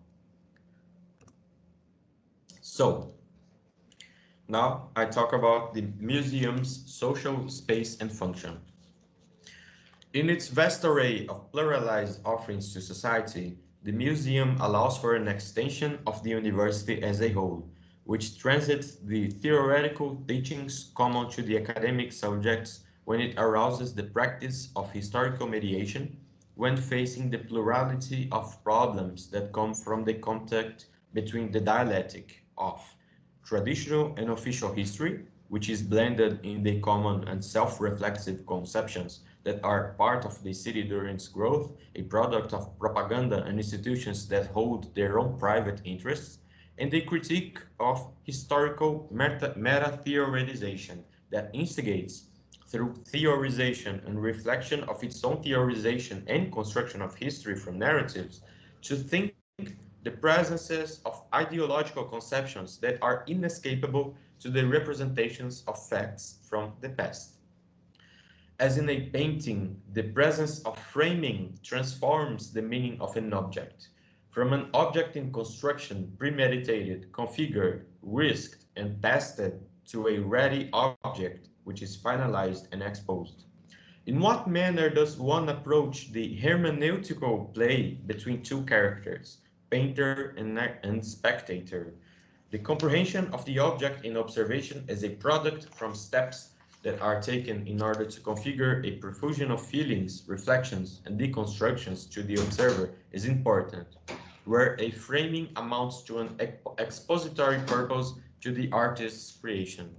So, now I talk about the museum's social space and function. In its vast array of pluralized offerings to society, the museum allows for an extension of the university as a whole, which transits the theoretical teachings common to the academic subjects when it arouses the practice of historical mediation when facing the plurality of problems that come from the contact between the dialectic of traditional and official history, which is blended in the common and self-reflexive conceptions that are part of the city during its growth, a product of propaganda and institutions that hold their own private interests, and a critique of historical meta-theorization that instigates, through theorization and reflection of its own theorization and construction of history from narratives, to think the presences of ideological conceptions that are inescapable to the representations of facts from the past. As in a painting, the presence of framing transforms the meaning of an object. From an object in construction, premeditated, configured, risked, and tested, to a ready object, which is finalized and exposed. In what manner does one approach the hermeneutical play between two characters, painter and spectator? The comprehension of the object in observation as a product from steps that are taken in order to configure a profusion of feelings, reflections, and deconstructions to the observer is important, where a framing amounts to an expository purpose to the artist's creation.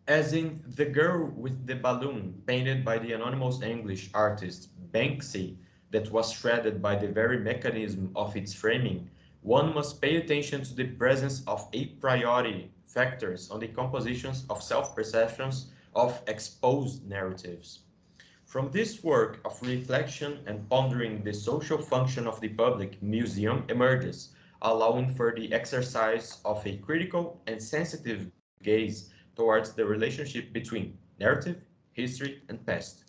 As in The Girl with the Balloon, painted by the anonymous English artist Banksy, that was shredded by the very mechanism of its framing, one must pay attention to the presence of a priori factors on the compositions of self-perceptions of exposed narratives. From this work of reflection and pondering, the social function of the public museum emerges, allowing for the exercise of a critical and sensitive gaze towards the relationship between narrative, history, and past.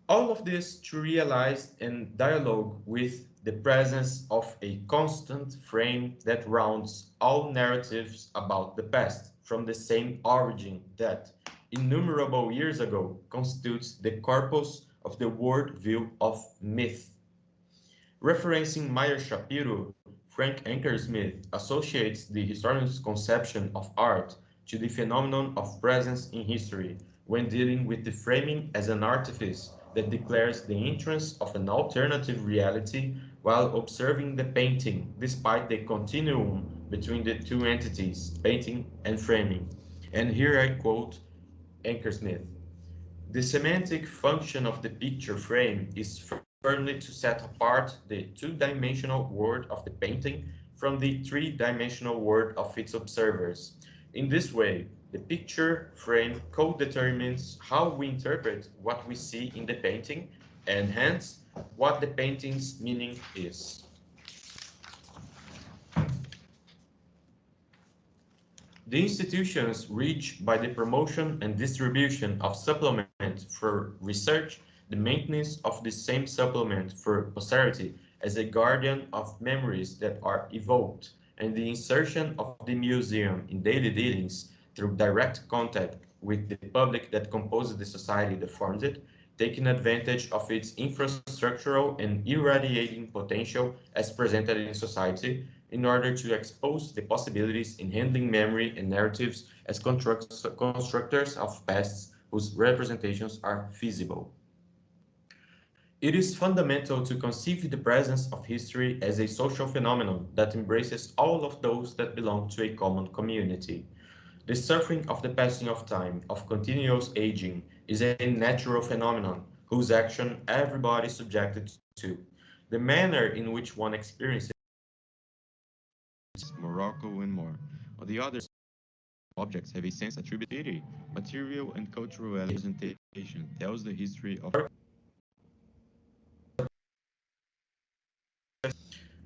All of this to realize in dialogue with the presence of a constant frame that rounds all narratives about the past from the same origin that, innumerable years ago, constitutes the corpus of the world view of myth. Referencing Meyer Shapiro, Frank Ankersmith associates the historian's conception of art to the phenomenon of presence in history when dealing with the framing as an artifice that declares the entrance of an alternative reality while observing the painting, despite the continuum between the two entities, painting and framing. And here I quote Ankersmith: "The semantic function of the picture frame is firmly to set apart the two-dimensional world of the painting from the three-dimensional world of its observers. In this way, the picture frame co-determines how we interpret what we see in the painting, and hence, what the painting's meaning is." The institutions reach by the promotion and distribution of supplement for research, the maintenance of the same supplement for posterity as a guardian of memories that are evoked, and the insertion of the museum in daily dealings through direct contact with the public that composes the society that forms it, taking advantage of its infrastructural and irradiating potential as presented in society, in order to expose the possibilities in handling memory and narratives as constructors of pasts whose representations are feasible. It is fundamental to conceive the presence of history as a social phenomenon that embraces all of those that belong to a common community. The suffering of the passing of time, of continuous aging, is a natural phenomenon whose action everybody is subjected to. The manner in which one experiences Morocco, and more. On the other, objects have a sense attributed, material and cultural representation tells the history of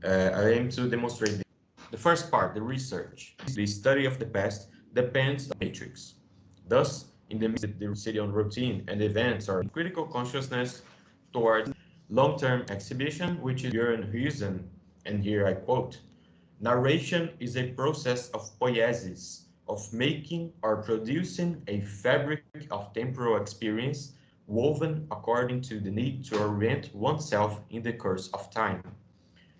I aim to demonstrate the first part, the research. The study of the past depends on the matrix. Thus, in the city on routine and events are critical consciousness towards long-term exhibition, which is Björn Huysen, and here I quote: "Narration is a process of poiesis, of making or producing a fabric of temporal experience woven according to the need to orient oneself in the course of time.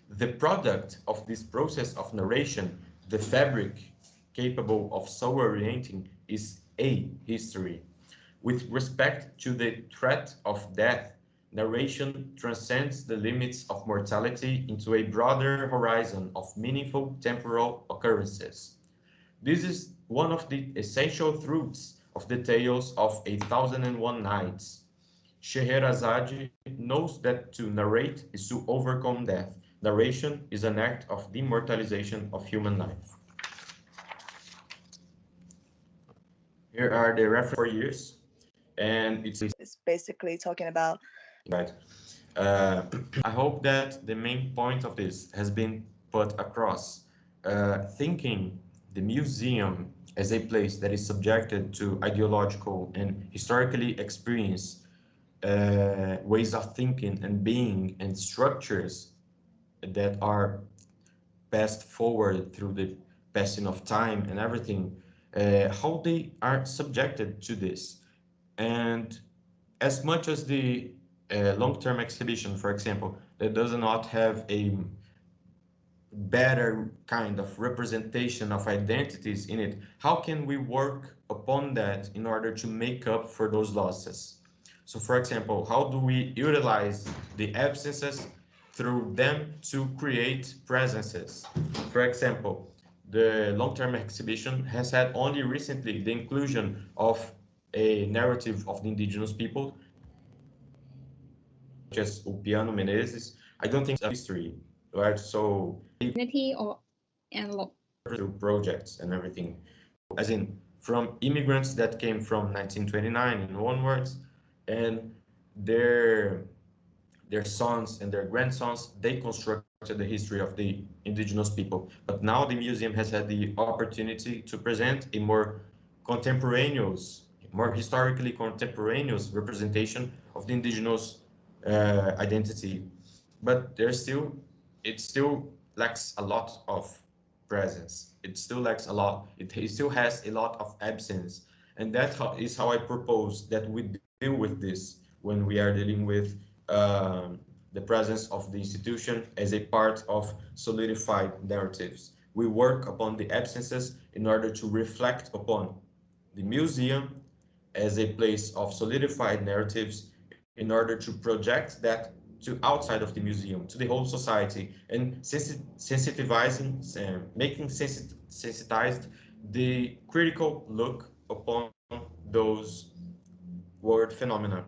The product of this process of narration, the fabric capable of so orienting, is a history. With respect to the threat of death, narration transcends the limits of mortality into a broader horizon of meaningful temporal occurrences. This is one of the essential truths of the tales of A Thousand and One Nights. Scheherazade knows that to narrate is to overcome death. Narration is an act of demortalization of human life. Here are the references for years, and it's basically talking about. Right. I hope that the main point of this has been put across. Thinking the museum as a place that is subjected to ideological and historically experienced ways of thinking and being and structures that are passed forward through the passing of time and everything, how they are subjected to this. And as much as the long-term exhibition, for example, that does not have a better kind of representation of identities in it, how can we work upon that in order to make up for those losses? So, for example, how do we utilize the absences through them to create presences? For example, the long-term exhibition has had only recently the inclusion of a narrative of the indigenous people, just Upiano Menezes. I don't think it's a history, right? So Community or and through projects and everything, as in from immigrants that came from 1929 and onwards, and their sons and their grandsons, they constructed the history of the indigenous people. But now the museum has had the opportunity to present a more contemporaneous, more historically contemporaneous representation of the indigenous identity. But it still lacks a lot of presence. It still lacks a lot. It still has a lot of absence. And that is how I propose that we deal with this when we are dealing with the presence of the institution as a part of solidified narratives. We work upon the absences in order to reflect upon the museum as a place of solidified narratives in order to project that to outside of the museum, to the whole society, and sensitizing, making sensitized the critical look upon those world phenomena.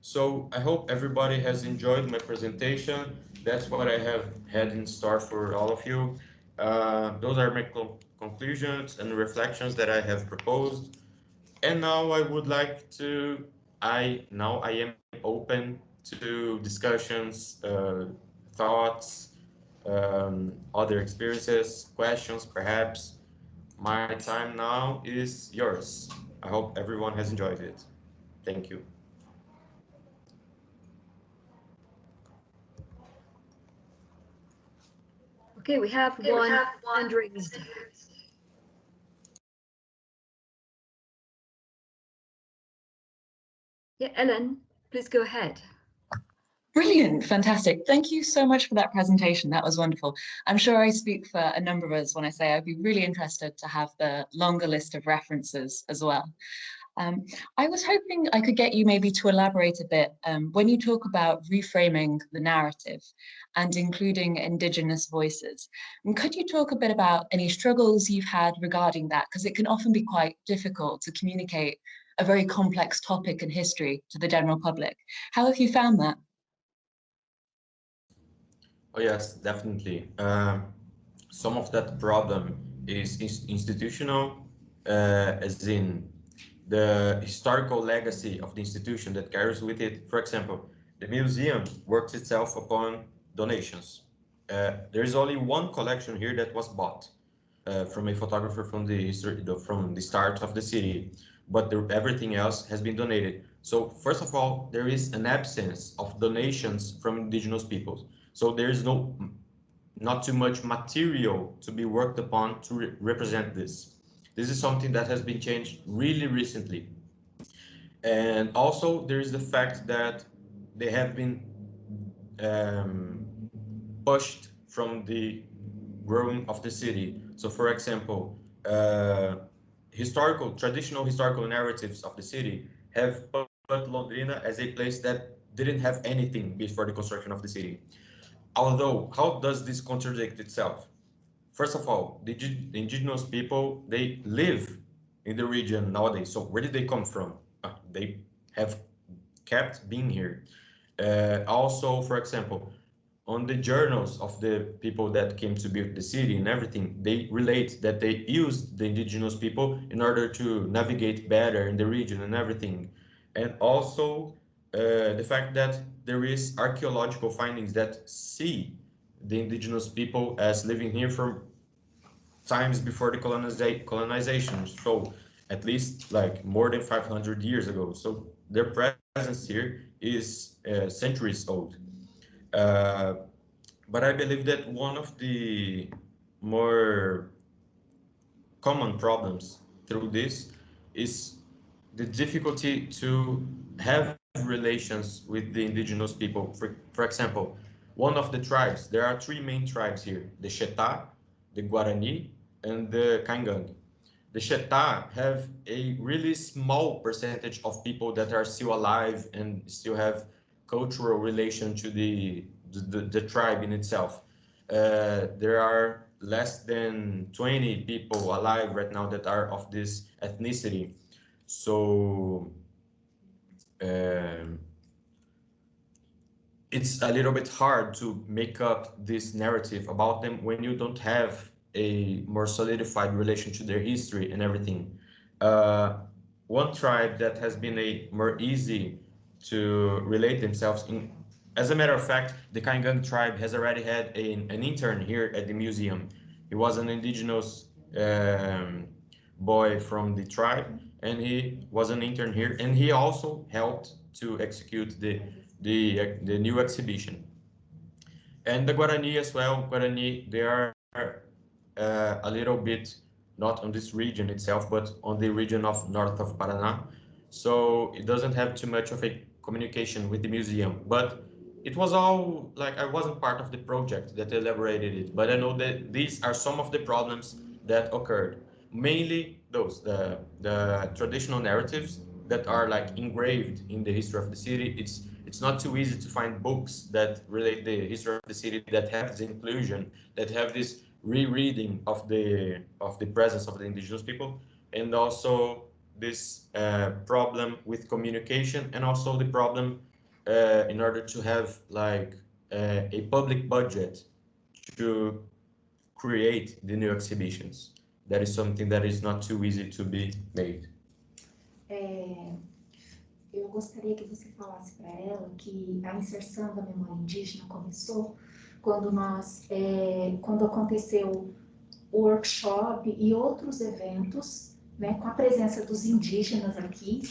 So I hope everybody has enjoyed my presentation. That's what I have had in store for all of you. Those are my conclusions and reflections that I have proposed. And now I would like to, I am open to discussions, thoughts, other experiences, questions, perhaps. My time now is yours. I hope everyone has enjoyed it. Thank you. Okay, we have one hand raised. Yeah, Ellen, please go ahead. Brilliant, fantastic. Thank you so much for that presentation. That was wonderful. I'm sure I speak for a number of us when I say I'd be really interested to have the longer list of references as well. I was hoping I could get you maybe to elaborate a bit when you talk about reframing the narrative and including Indigenous voices. And could you talk a bit about any struggles you've had regarding that? Because it can often be quite difficult to communicate a very complex topic in history to the general public. How have you found that? Oh, yes, definitely. Some of that problem is institutional, as in the historical legacy of the institution that carries with it. For example, the museum works itself upon donations. There is only one collection here that was bought from a photographer from from the start of the city, but everything else has been donated. So first of all, there is an absence of donations from indigenous peoples. So there is not too much material to be worked upon to represent this. This is something that has been changed really recently. And also there is the fact that they have been pushed from the growing of the city. So for example, traditional historical narratives of the city have put Londrina as a place that didn't have anything before the construction of the city. Although, how does this contradict itself? First of all, the indigenous people, they live in the region nowadays. So where did they come from? They have kept being here. Also, for example, on the journals of the people that came to build the city and everything, they relate that they used the indigenous people in order to navigate better in the region and everything. And also the fact that there is archaeological findings that see the indigenous people as living here from times before the colonization. So at least like more than 500 years ago. So their presence here is centuries old. Uh, but I believe that one of the more common problems through this is the difficulty to have relations with the indigenous people. For example, one of the tribes, there are three main tribes here, the Cheta, the Guarani, and the Kaingang. The Cheta have a really small percentage of people that are still alive and still have cultural relation to the tribe in itself. There are less than 20 people alive right now that are of this ethnicity. So um, it's a little bit hard to make up this narrative about them when you don't have a more solidified relation to their history and everything. Uh, One tribe that has been a more easy to relate themselves in, as a matter of fact, the Kaingang tribe has already had an intern here at the museum. He was an indigenous boy from the tribe, and he was an intern here, and he also helped to execute the new exhibition. And the Guarani as well. Guarani, they are a little bit not on this region itself, but on the region of north of Paraná. So it doesn't have too much of a communication with the museum. But it was all like I wasn't part of the project that elaborated it, but I know that these are some of the problems that occurred. Mainly those, the traditional narratives that are like engraved in the history of the city. It's not too easy to find books that relate the history of the city that have this inclusion, that have this rereading of the presence of the indigenous people, and also this problem with communication, and also the problem in order to have like a public budget to create the new exhibitions. That is something that is not too easy to be made. Eu gostaria que você falasse para ela que a inserção da memória indígena começou quando quando aconteceu o workshop e outros eventos, né, com a presença dos indígenas aqui,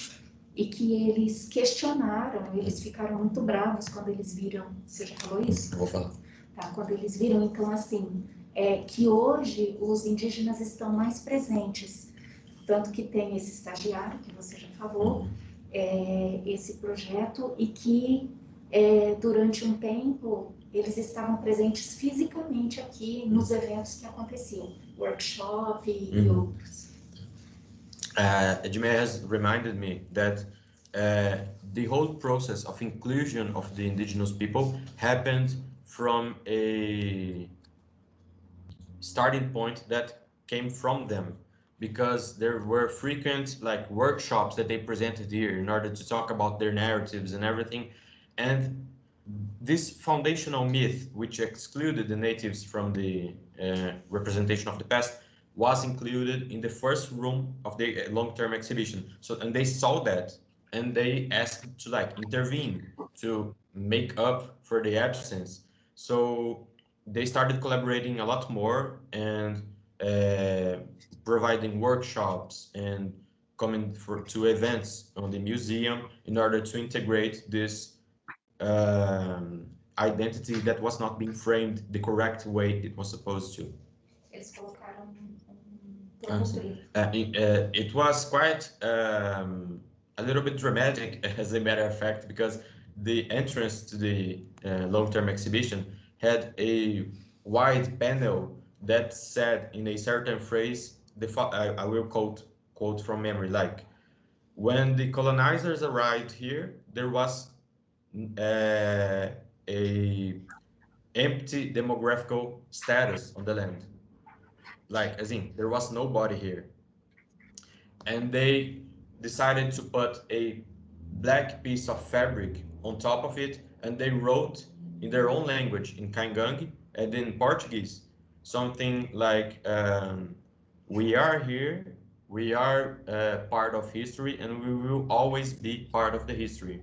e que eles questionaram, eles ficaram muito bravos quando eles viram, você já falou isso? Vou falar. Tá, quando eles viram, então, assim, que hoje os indígenas estão mais presentes, tanto que tem esse estagiário, que você já falou, esse projeto, e que durante um tempo eles estavam presentes fisicamente aqui nos eventos que aconteciam, workshop e outros. Edméia has reminded me that the whole process of inclusion of the indigenous people happened from a starting point that came from them, because there were frequent like workshops that they presented here in order to talk about their narratives and everything. And this foundational myth, which excluded the natives from the representation of the past, was included in the first room of the long-term exhibition. So, and they saw that, and they asked to like intervene to make up for the absence. So they started collaborating a lot more and providing workshops and coming to events on the museum in order to integrate this identity that was not being framed the correct way it was supposed to. Eles colocaram It was quite a little bit dramatic, as a matter of fact, because the entrance to the long-term exhibition had a wide panel that said in a certain phrase, I will quote from memory, like, when the colonizers arrived here, there was a empty demographical status on the land. Like, as in, there was nobody here. And they decided to put a black piece of fabric on top of it, and they wrote in their own language, in Kaingang and in Portuguese, something like, we are here, we are part of history, and we will always be part of the history.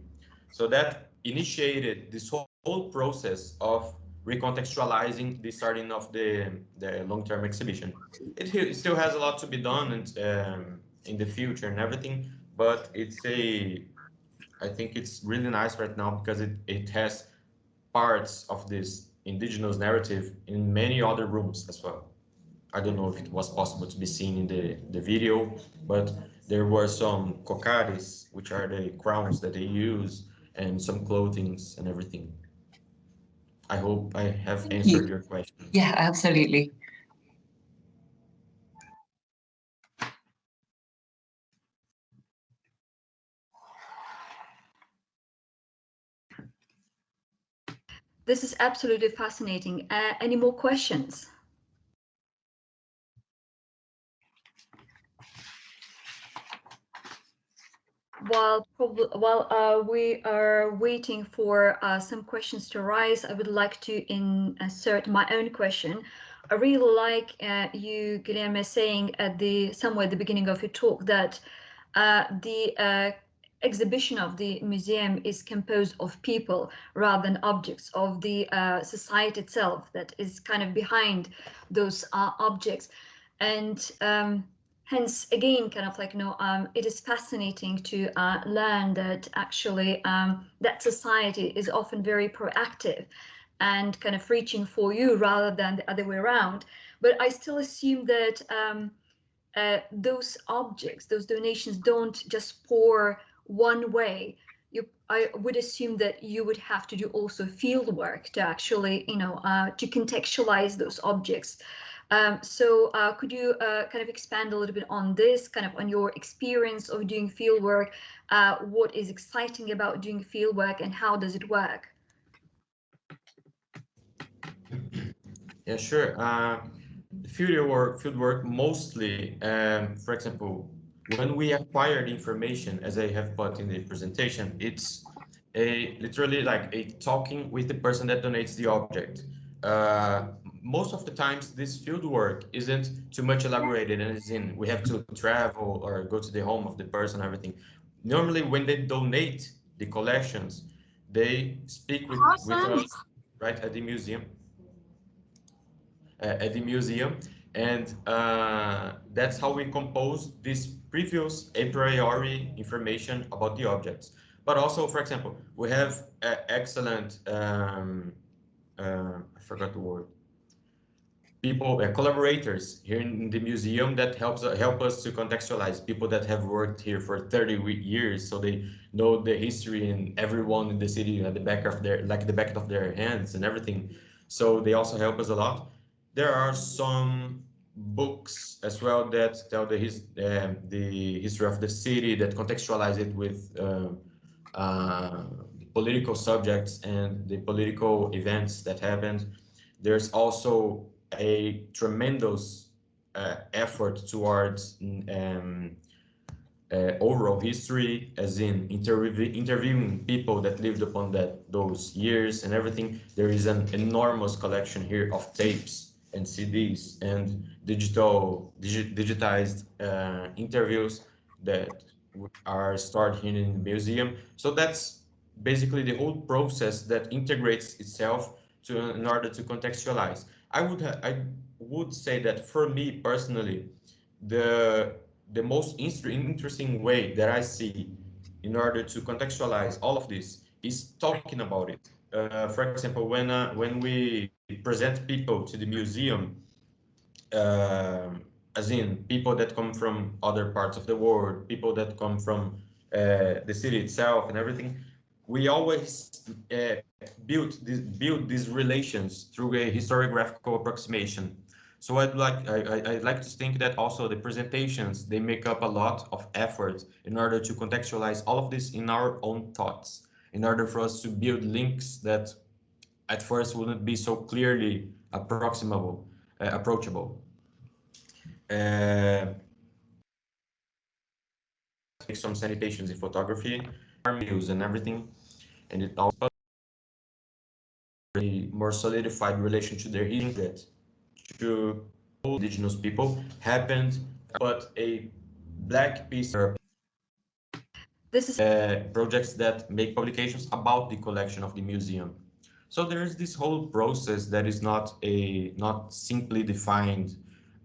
So that initiated this whole process of recontextualizing the starting of the long-term exhibition. It still has a lot to be done, and in the future and everything, but I think it's really nice right now because it has parts of this indigenous narrative in many other rooms as well. I don't know if it was possible to be seen in the video, but there were some cocares, which are the crowns that they use, and some clothings and everything. I hope I have answered your question. Yeah, absolutely. This is absolutely fascinating. Any more questions? While we are waiting for some questions to arise, I would like to insert my own question. I really like you, Guilherme, saying somewhere at the beginning of your talk that the exhibition of the museum is composed of people rather than objects, of the society itself that is kind of behind those objects. And hence, again, kind of like, it is fascinating to learn that actually that society is often very proactive and kind of reaching for you rather than the other way around. But I still assume that those objects, those donations don't just pour one way. I would assume that you would have to do also field work to actually, to contextualize those objects. So could you kind of expand a little bit on this, kind of on your experience of doing field work? What is exciting about doing field work and how does it work? Yeah, sure. Field work mostly, for example, when we acquire the information, as I have put in the presentation, it's literally like a talking with the person that donates the object. Uh, Most of the times, this field work isn't too much elaborated, and it's in we have to travel or go to the home of the person, everything. Normally, when they donate the collections, they speak with us, right, at the museum. At the museum, and that's how we compose this previous a priori information about the objects. But also, for example, we have excellent, I forgot the word, people, collaborators here in the museum that help us to contextualize, people that have worked here for 30 years, so they know the history and everyone in the city at the back of their, like the back of their hands and everything. So they also help us a lot. There are some books as well that tell the history of the city, that contextualize it with political subjects and the political events that happened. There's also a tremendous effort towards overall history, as in interviewing people that lived upon those years and everything. There is an enormous collection here of tapes and CDs and digitized interviews that are stored here in the museum. So that's basically the whole process that integrates itself in order to contextualize. I would say that for me personally, the most interesting way that I see in order to contextualize all of this is talking about it. For example, when we present people to the museum, uh, as in people that come from other parts of the world, people that come from the city itself and everything, we always build these relations through a historiographical approximation. So I'd like to think that also the presentations, they make up a lot of effort in order to contextualize all of this in our own thoughts. in order for us to build links that at first wouldn't be so clearly approachable. Make some sanitations in photography, views and everything, and it also a more solidified relation to their healing that to indigenous people happened, but a black piece of This is projects that make publications about the collection of the museum. So there is this whole process that is not simply defined.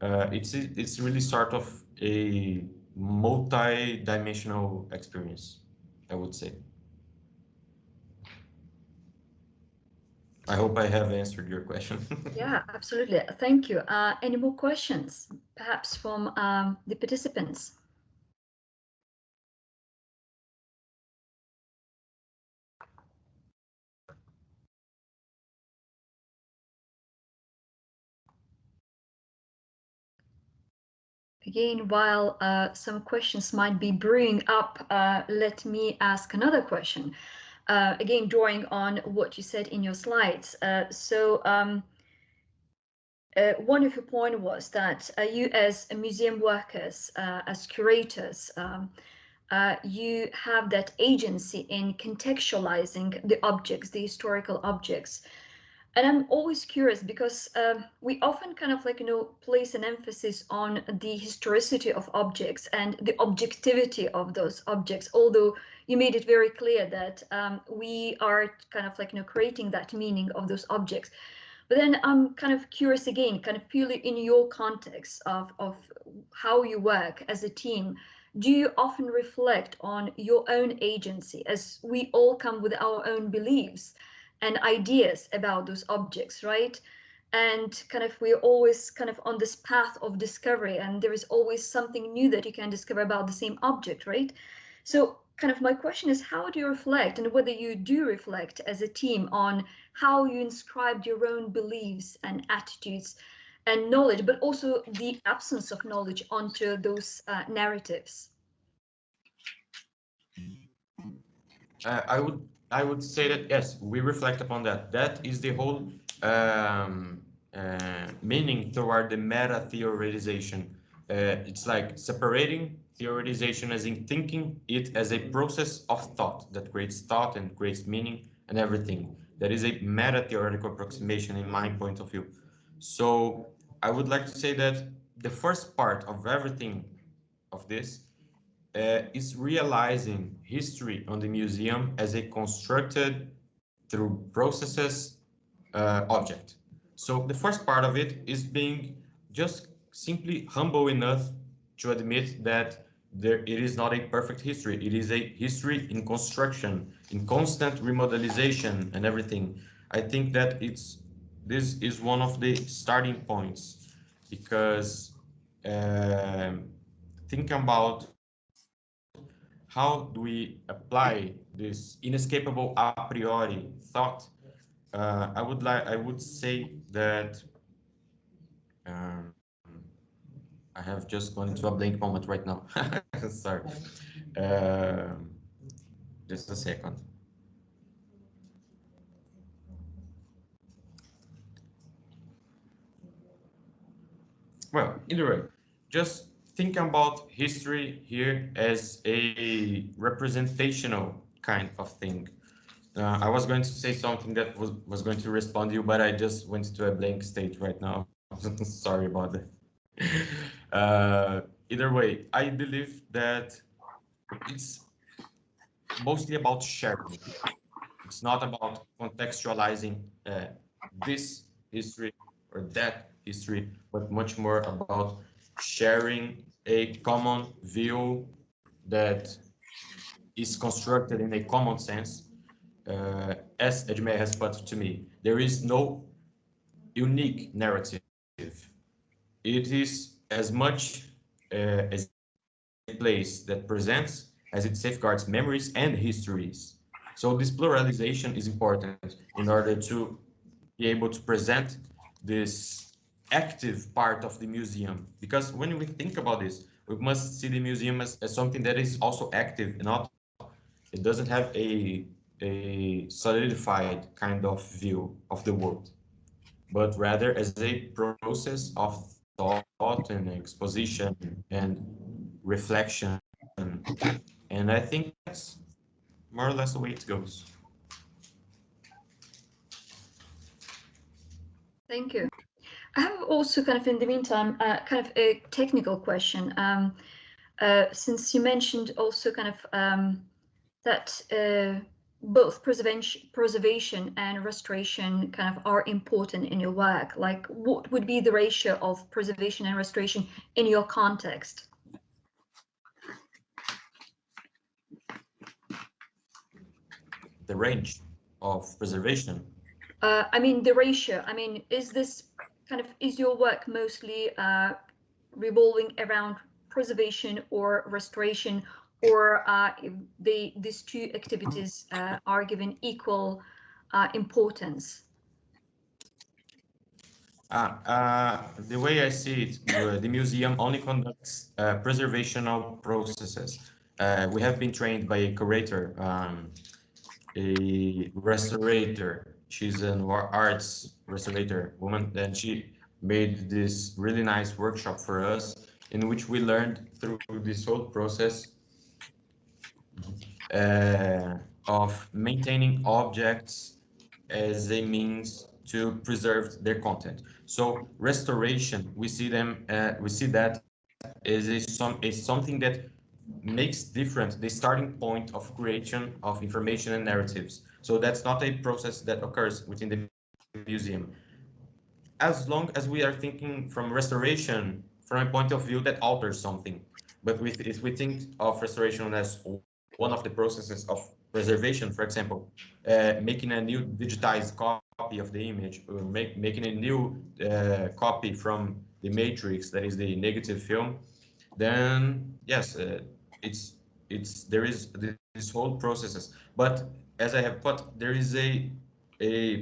It's really sort of a multi-dimensional experience, I would say. I hope I have answered your question. Yeah, absolutely. Thank you. Any more questions, perhaps from the participants? Again, while some questions might be brewing up, let me ask another question. Again, drawing on what you said in your slides. One of your points was that you as museum workers, as curators, you have that agency in contextualizing the objects, the historical objects. And I'm always curious because we often kind of place an emphasis on the historicity of objects and the objectivity of those objects, although you made it very clear that we are kind of creating that meaning of those objects. But then I'm kind of curious again, kind of purely in your context of how you work as a team, do you often reflect on your own agency, as we all come with our own beliefs and ideas about those objects, right? And kind of we're always kind of on this path of discovery, and there is always something new that you can discover about the same object, right? So kind of my question is, how do you reflect, and whether you do reflect as a team on how you inscribed your own beliefs and attitudes and knowledge, but also the absence of knowledge onto those narratives? I would say that yes, we reflect upon that. That is the whole meaning toward the meta theorization. It's like separating theorization as in thinking it as a process of thought that creates thought and creates meaning and everything. That is a meta theoretical approximation in my point of view. So I would like to say that the first part of everything of this is realizing history on the museum as a constructed through processes object. So the first part of it is being just simply humble enough to admit that it is not a perfect history. It is a history in construction, in constant remodelization and everything. I think that this is one of the starting points, because think about how do we apply this inescapable a priori thought. I would say that I have just gone into a blank moment right now. Sorry. Just a second. Well, either way, just think about history here as a representational kind of thing. I was going to say something that was going to respond to you, but I just went to a blank state right now. Sorry about that. Either way, I believe that it's mostly about sharing. It's not about contextualizing this history or that history, but much more about sharing a common view that is constructed in a common sense. As Edméia has put to me, there is no unique narrative. It is as much as a place that presents as it safeguards memories and histories. So this pluralization is important in order to be able to present this active part of the museum. Because when we think about this, we must see the museum as something that is also active, not it doesn't have a a solidified kind of view of the world, but rather as a process of thought and exposition and reflection. And I think that's more or less the way it goes. Thank you. I have also kind of in the meantime, kind of a technical question. Since you mentioned also kind of that both preservation and restoration kind of are important in your work, like what would be the ratio of preservation and restoration in your context? The range of preservation. I mean, the ratio. I mean, is this kind of, is your work mostly revolving around preservation or restoration, or these two activities are given equal importance? The way I see it, the museum only conducts preservational processes. We have been trained by a curator, a restorator. She's an arts restorator woman, and she made this really nice workshop for us in which we learned through this whole process of maintaining objects as a means to preserve their content. So restoration, we see that as something that makes different the starting point of creation of information and narratives. So that's not a process that occurs within the museum. As long as we are thinking from restoration from a point of view that alters something, but if we think of restoration as one of the processes of preservation, for example, making a new digitized copy of the image, or making a new copy from the matrix, that is the negative film, then yes, there is this whole processes. But as I have put, there is a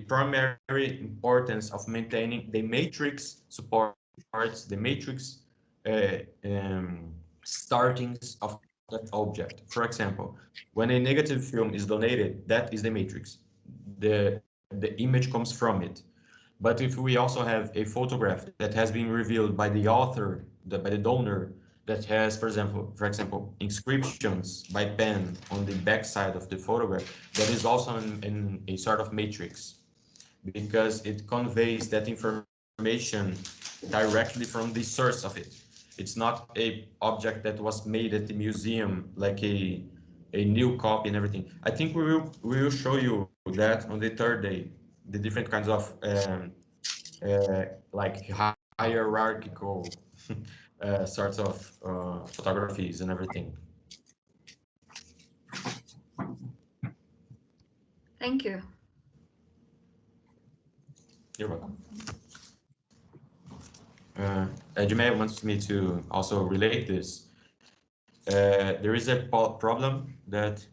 primary importance of maintaining the matrix supports the matrix startings of that object. For example, when a negative film is donated, that is the matrix. The image comes from it. But if we also have a photograph that has been revealed by the author, by the donor, that has, for example, inscriptions by pen on the back side of the photograph, that is also in a sort of matrix, because it conveys that information directly from the source of it. It's not a object that was made at the museum, like a new copy and everything. I think we will show you that on the third day, the different kinds of like hierarchical sorts of photographies and everything. Thank you. You're welcome. Edméia wants me to also relate this. There is a problem that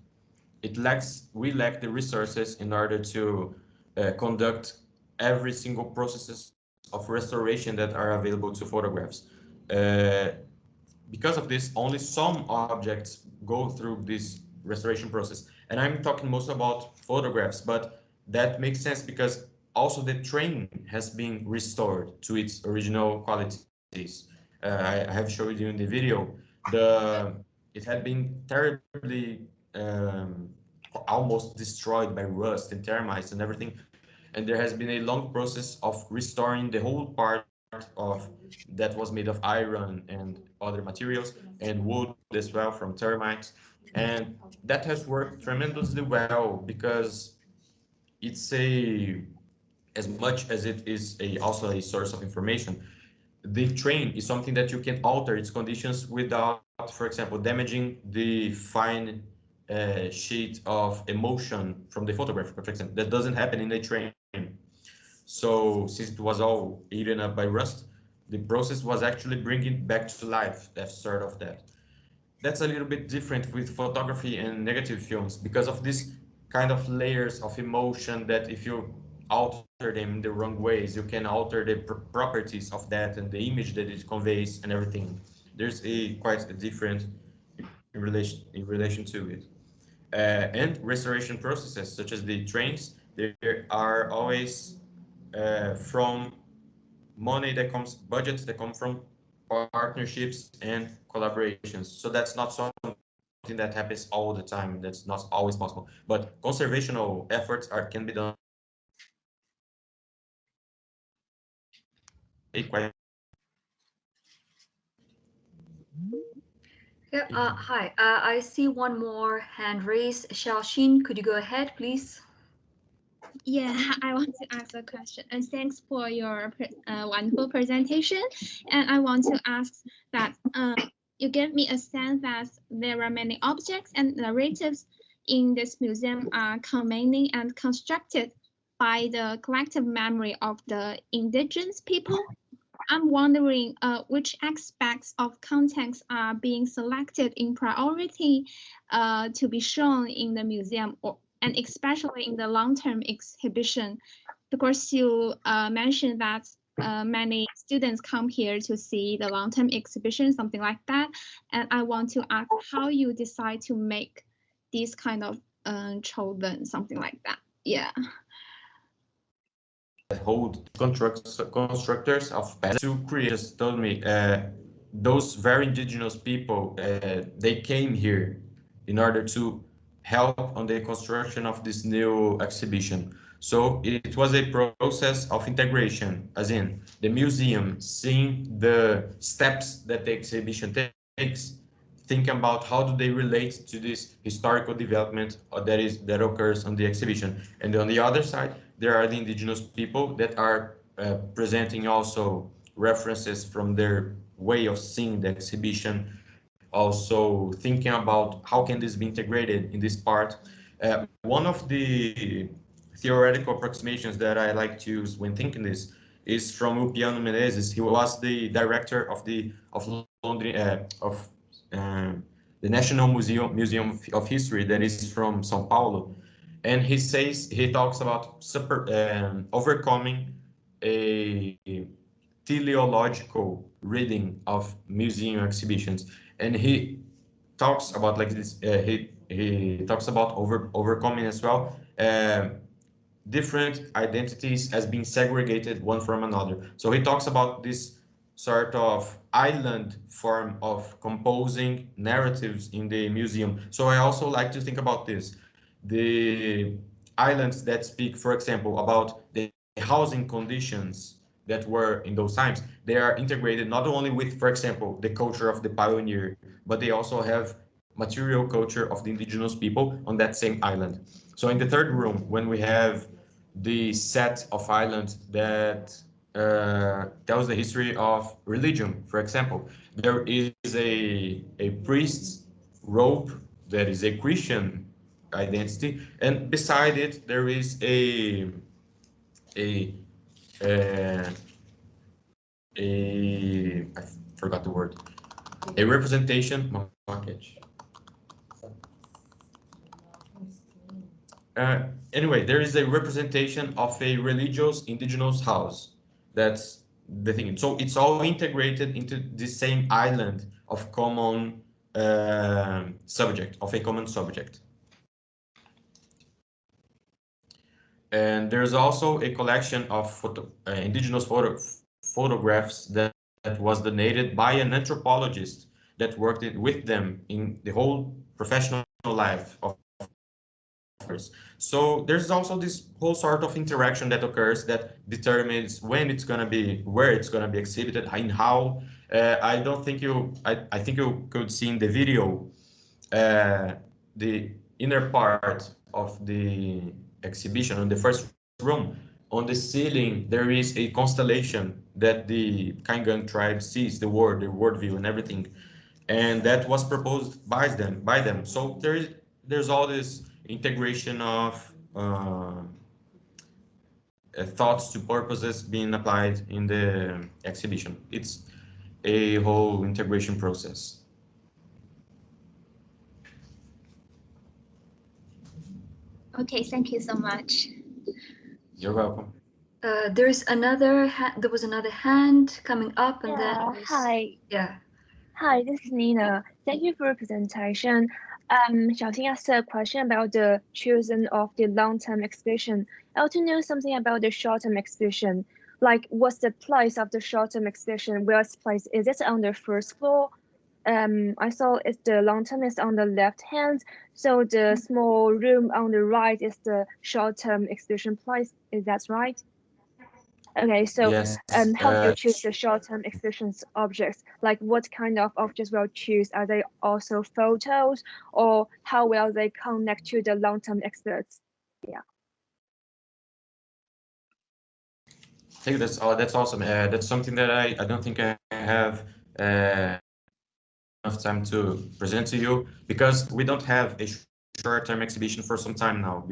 we lack the resources in order to conduct every single processes of restoration that are available to photographs. Because of this, only some objects go through this restoration process. And I'm talking most about photographs, but that makes sense because also the train has been restored to its original qualities. I have showed you in the video, it had been terribly almost destroyed by rust and termites and everything. And there has been a long process of restoring the whole part of that was made of iron and other materials and wood as well from termites. And that has worked tremendously well because it's as much as it is also a source of information, the train is something that you can alter its conditions without, for example, damaging the fine sheet of emotion from the photograph, for example. That doesn't happen in a train. So since it was all eaten up by rust, the process was actually bringing back to life that sort of that. That's a little bit different with photography and negative films because of this kind of layers of emotion that if you alter them in the wrong ways, you can alter the properties of that and the image that it conveys and everything. There's quite a different in relation to it. and restoration processes, such as the trains, there are always from money that comes, budgets that come from partnerships and collaborations. So that's not something that happens all the time. That's not always possible. But conservational efforts can be done quite. Yeah, hi. I see one more hand raised. Xiaoxin, could you go ahead, please? Yeah, I want to ask a question. And thanks for your wonderful presentation. And I want to ask that you gave me a sense that there are many objects and narratives in this museum are combining and constructed by the collective memory of the indigenous people. I'm wondering which aspects of context are being selected in priority to be shown in the museum, and especially in the long-term exhibition, because you mentioned that many students come here to see the long-term exhibition, something like that. And I want to ask how you decide to make these kind of chosen, something like that. Yeah. Hold constructors of past to create. Just told me those very indigenous people they came here in order to help on the construction of this new exhibition. So it was a process of integration, as in the museum seeing the steps that the exhibition takes, thinking about how do they relate to this historical development that occurs on the exhibition. And on the other side, there are the indigenous people that are presenting also references from their way of seeing the exhibition, also thinking about how can this be integrated in this part. One of the theoretical approximations that I like to use when thinking this is from Ulpiano Menezes. He was the director of the National Museum of History that is from São Paulo, and he talks about overcoming a teleological reading of museum exhibitions, and he talks about like this. He talks about overcoming as well. Different identities as being segregated one from another. So he talks about this sort of island form of composing narratives in the museum. So I also like to think about this. The islands that speak, for example, about the housing conditions that were in those times, they are integrated not only with, for example, the culture of the pioneer, but they also have material culture of the indigenous people on that same island. So in the third room, when we have the set of islands that tells the history of religion, for example, there is a priest's robe that is a Christian identity, and beside it there is a uh, I forgot the word, a representation maquete. Anyway, there is a representation of a religious indigenous house. That's the thing. So it's all integrated into the same island of common subject, of a common subject. And there's also a collection of indigenous photographs that was donated by an anthropologist that worked with them in the whole professional life of. So there's also this whole sort of interaction that occurs that determines when it's going to be, where it's going to be exhibited, and how. I don't think I think you could see in the video the inner part of the exhibition on the first room. On the ceiling, there is a constellation that the Kaingang tribe sees, the world view and everything. And that was proposed by them. So there's all this integration of thoughts to purposes being applied in the exhibition. It's a whole integration process. Okay, thank you so much. You're welcome. There was another hand coming up, and then hi. yeah. Hi, this is Nina. Thank you for your presentation. Xiaoxing asked a question about the choosing of the long-term exhibition. I want to know something about the short-term exhibition. Like, what's the place of the short-term exhibition? Where it's placed? Is it on the first floor? I saw it's the long-term is on the left hand, so the small room on the right is the short-term exhibition place. Is that right? Okay, so Yes. how do you choose the short-term exhibitions objects? Like what kind of objects will you choose? Are they also photos, or how will they connect to the long-term exhibits? Yeah. I think that's awesome. That's something that I don't think I have enough time to present to you, because we don't have a short-term exhibition for some time now,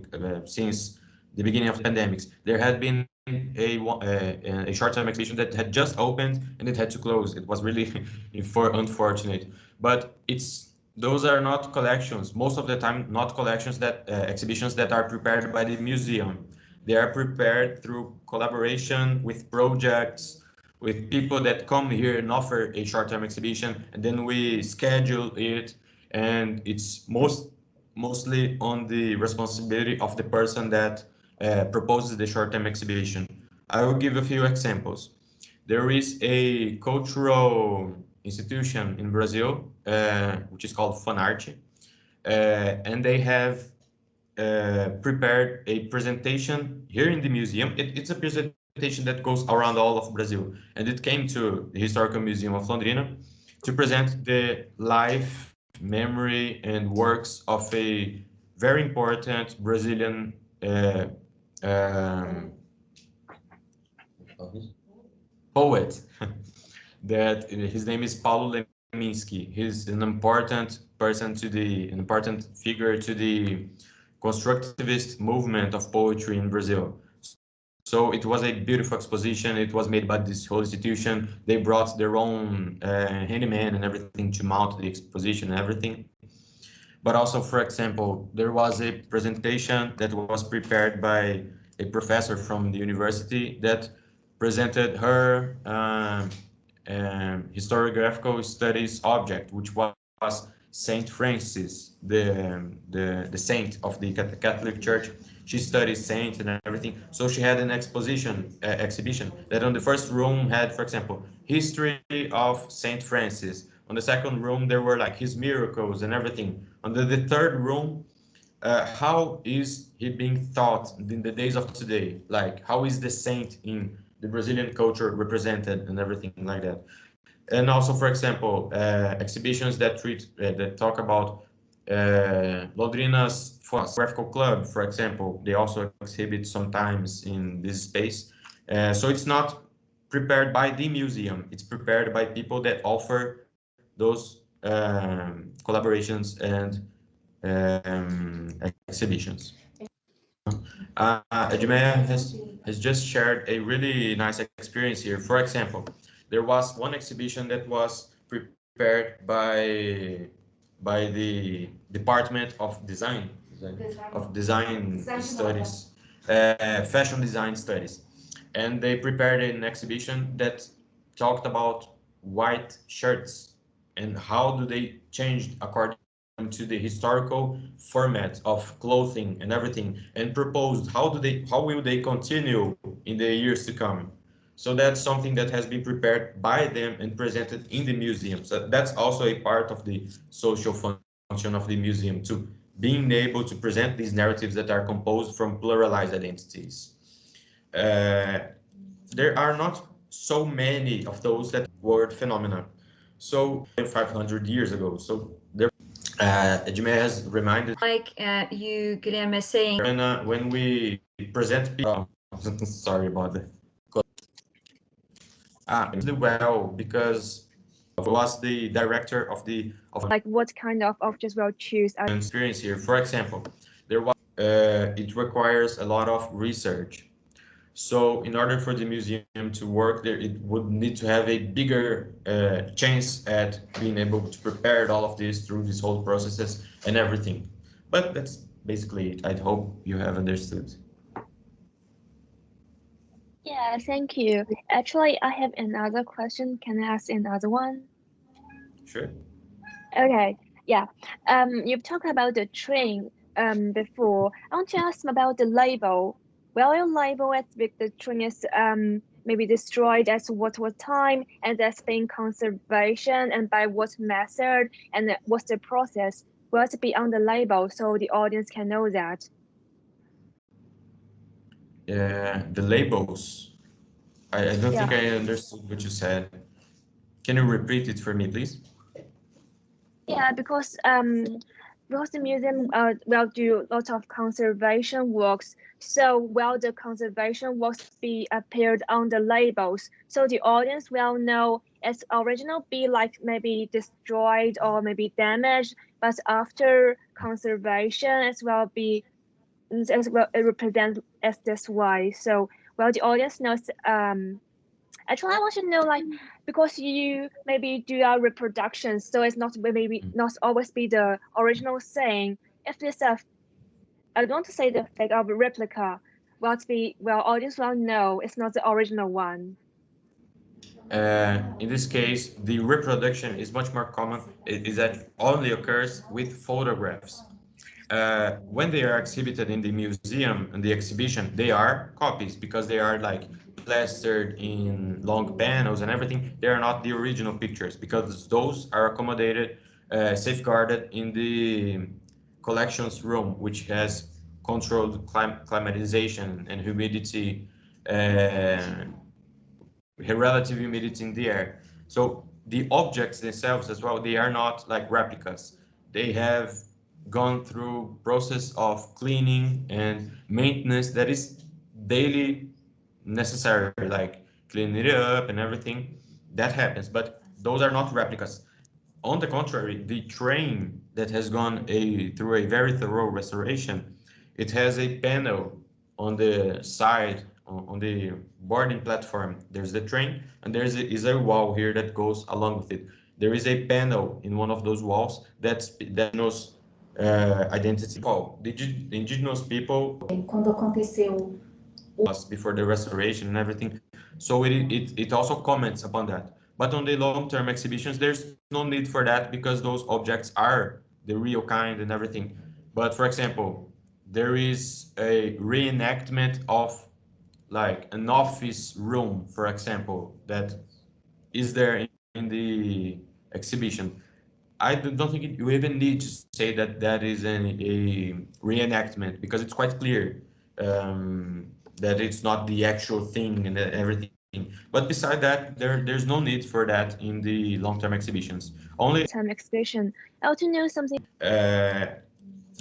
since the beginning of the pandemics. There had been a short-term exhibition that had just opened and it had to close. It was really unfortunate, but those are not collections. Most of the time, not collections that exhibitions that are prepared by the museum. They are prepared through collaboration with projects, with people that come here and offer a short-term exhibition, and then we schedule it, and it's mostly on the responsibility of the person that proposes the short-term exhibition. I will give a few examples. There is a cultural institution in Brazil, which is called Fanarte, and they have prepared a presentation here in the museum. It's a presentation that goes around all of Brazil, and it came to the Historical Museum of Londrina to present the life, memory, and works of a very important Brazilian um, poet. That his name is Paulo Leminski. He's an important an important figure to the constructivist movement of poetry in Brazil. So it was a beautiful exposition. It was made by this whole institution. They brought their own handyman and everything to mount the exposition and everything. But also, for example, there was a presentation that was prepared by a professor from the university that presented her historiographical studies object, which was Saint Francis, the saint of the Catholic Church. She studied saints and everything. So she had an exhibition that on the first room had, for example, history of Saint Francis. On the second room, there were like his miracles and everything. On the third room, how is he being thought in the days of today? Like, how is the saint in the Brazilian culture represented and everything like that? And also, for example, exhibitions that talk about Londrina's photographical club, for example. They also exhibit sometimes in this space. So it's not prepared by the museum. It's prepared by people that offer those collaborations and exhibitions. Edméia has just shared a really nice experience here. For example, there was one exhibition that was prepared by the Department of Design Studies, Fashion Design Studies, and they prepared an exhibition that talked about white shirts and how do they change according to the historical format of clothing and everything, and proposed how will they continue in the years to come. So that's something that has been prepared by them and presented in the museum. So that's also a part of the social function of the museum, to being able to present these narratives that are composed from pluralized identities. There are not so many of those that word phenomena. So 500 years ago. So there, Edméia has reminded. Like you, Guilherme, saying. When we present people, sorry about that. Well, because I was the director of like what kind of objects will you choose? Experience here. For example, there was it requires a lot of research. So in order for the museum to work there, it would need to have a bigger chance at being able to prepare all of this through this whole processes and everything. But that's basically it. I hope you have understood. Yeah, thank you. Actually, I have another question. Can I ask another one? Sure. Okay. Yeah, you've talked about the train before. I want to ask about the label. Will you label it with the train is maybe destroyed at what time and that's being conservation and by what method and what's the process? Will it be on the label so the audience can know that? The labels. I don't think I understood what you said. Can you repeat it for me, please? Yeah, because the museum will do lots of conservation works. So will the conservation works be appeared on the labels, so the audience will know its original be like maybe destroyed or maybe damaged, but after conservation it will be as well it represents as this way. So will the audience knows actually, I want to know, like, because you maybe do a reproduction, so it's not maybe not always be the original thing. If there's I don't want to say the fake of a replica, audience will know it's not the original one. In this case, the reproduction is much more common. It is that only occurs with photographs. When they are exhibited in the museum and the exhibition, they are copies because they are like plastered in long panels and everything. They are not the original pictures because those are accommodated, safeguarded in the collections room, which has controlled climatization and humidity, relative humidity in the air. So the objects themselves as well, they are not like replicas. They have gone through process of cleaning and maintenance that is daily necessary, like cleaning it up and everything. That happens, but those are not replicas. On the contrary, the train that has gone through a very thorough restoration, it has a panel on the side, on the boarding platform. There's the train, and is a wall here that goes along with it. There is a panel in one of those walls that knows identity. The indigenous people Quando aconteceu before the restoration and everything. So it also comments upon that. But on the long-term exhibitions, there's no need for that because those objects are the real kind and everything. But for example, there is a reenactment of like an office room, for example, that is there in the exhibition. I don't think you even need to say that that is a reenactment because it's quite clear that it's not the actual thing and everything. But beside that, there's no need for that in the long-term exhibitions. Only Time exhibition. I want to know something.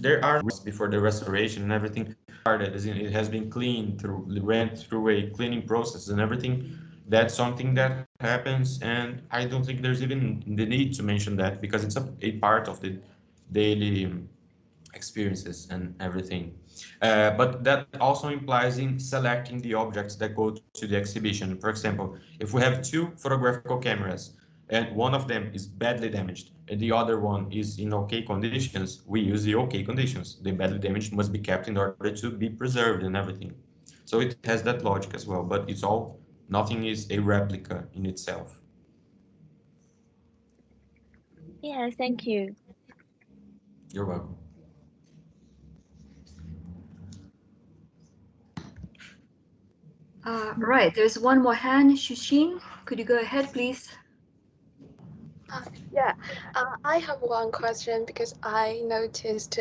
there are before the restoration and everything. It has been cleaned went through a cleaning process and everything. That's something that happens, and I don't think there's even the need to mention that because it's a part of the daily experiences and everything. But that also implies in selecting the objects that go to the exhibition. For example, if we have two photographical cameras and one of them is badly damaged and the other one is in okay conditions, we use the okay conditions. The badly damaged must be kept in order to be preserved and everything. So it has that logic as well, but nothing is a replica in itself. Yeah, thank you. You're welcome. Right, there's one more hand, Shushin. Could you go ahead, please? I have one question because I noticed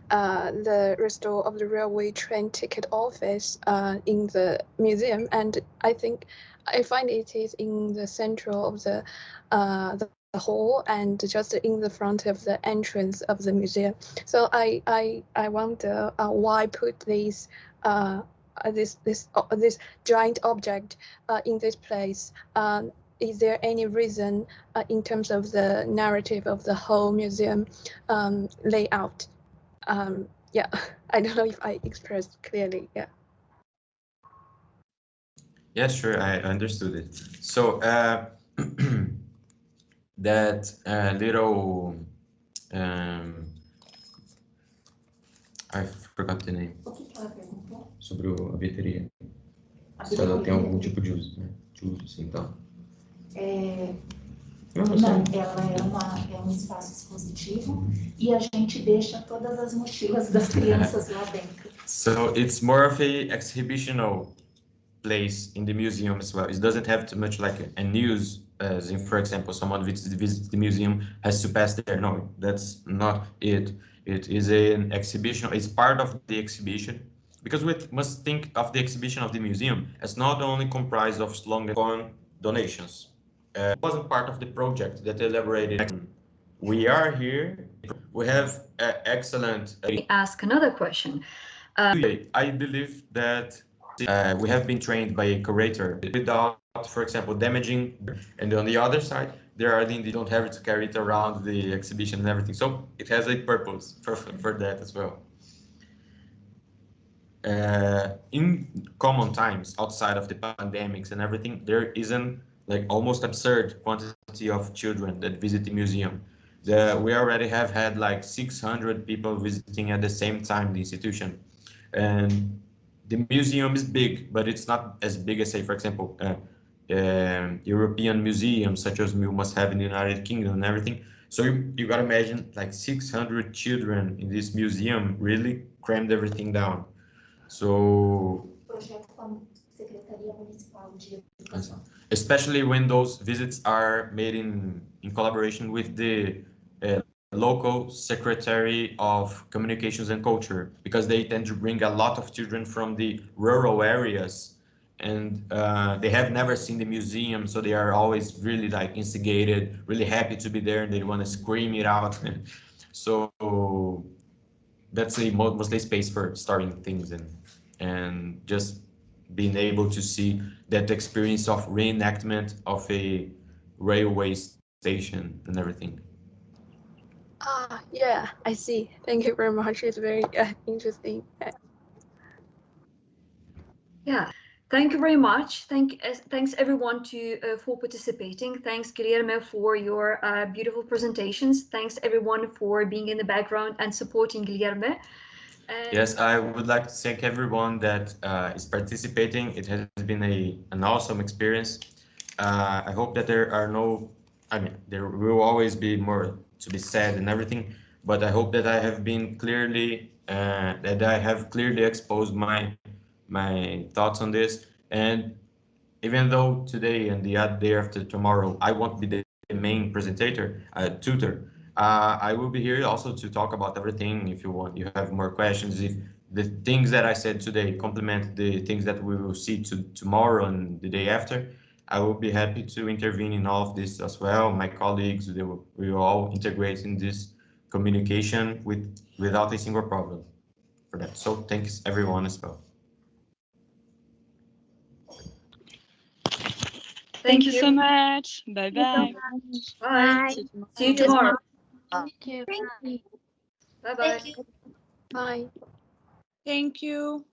the restore of the railway train ticket office in the museum, and I find it is in the central of the hall and just in the front of the entrance of the museum. So I wonder why put this giant object in this place. Is there any reason in terms of the narrative of the whole museum layout? I don't know if I expressed clearly. Yeah. Yeah, sure, I understood it. So that little, I forgot the name. Sobre a bilheteria. Se ela tem algum tipo de uso, né? De uso, assim, então. Não, ela é um espaço expositivo e a gente deixa todas as mochilas das crianças lá dentro. So it's more of a exhibitional place in the museum as well. It doesn't have too much like a news, as in, for example, someone visits the museum has to pass there. No, that's not it. It is an exhibition. It's part of the exhibition because we must think of the exhibition of the museum as not only comprised of slogan coin donations. It wasn't part of the project that elaborated. We are here. We have excellent. Ask another question. I believe that we have been trained by a curator without, for example, damaging. And on the other side, there are things you don't have to carry it around the exhibition and everything. So it has a purpose for that as well. In common times, outside of the pandemics and everything, there isn't like almost absurd quantity of children that visit the museum. We already have had like 600 people visiting at the same time the institution. And the museum is big, but it's not as big as, say, for example, European museums, such as we must have in the United Kingdom and everything. So you gotta imagine like 600 children in this museum really crammed everything down. So, especially when those visits are made in collaboration with the local Secretary of Communications and Culture, because they tend to bring a lot of children from the rural areas, and they have never seen the museum, so they are always really like instigated, really happy to be there, and they want to scream it out. So that's a mostly space for starting things and just being able to see that experience of reenactment of a railway station and everything. Yeah, I see. Thank you very much. It's very interesting. Yeah, thank you very much. Thanks everyone for participating. Thanks Guilherme for your beautiful presentations. Thanks everyone for being in the background and supporting Guilherme. Yes, I would like to thank everyone that is participating. It has been an awesome experience. I hope that there are no, I mean, there will always be more to be said and everything, but I hope that I have been clearly, that I have clearly exposed my thoughts on this. And even though today and the day after tomorrow, I won't be the main presenter, tutor, I will be here also to talk about everything. If you want, you have more questions, if the things that I said today complement the things that we will see tomorrow and the day after, I will be happy to intervene in all of this as well. My colleagues, we will all integrate in this communication without a single problem for that. So thanks everyone as well. Thank you so much. Bye-bye. Bye. See you tomorrow. Thank you. Bye-bye. Bye. Thank you.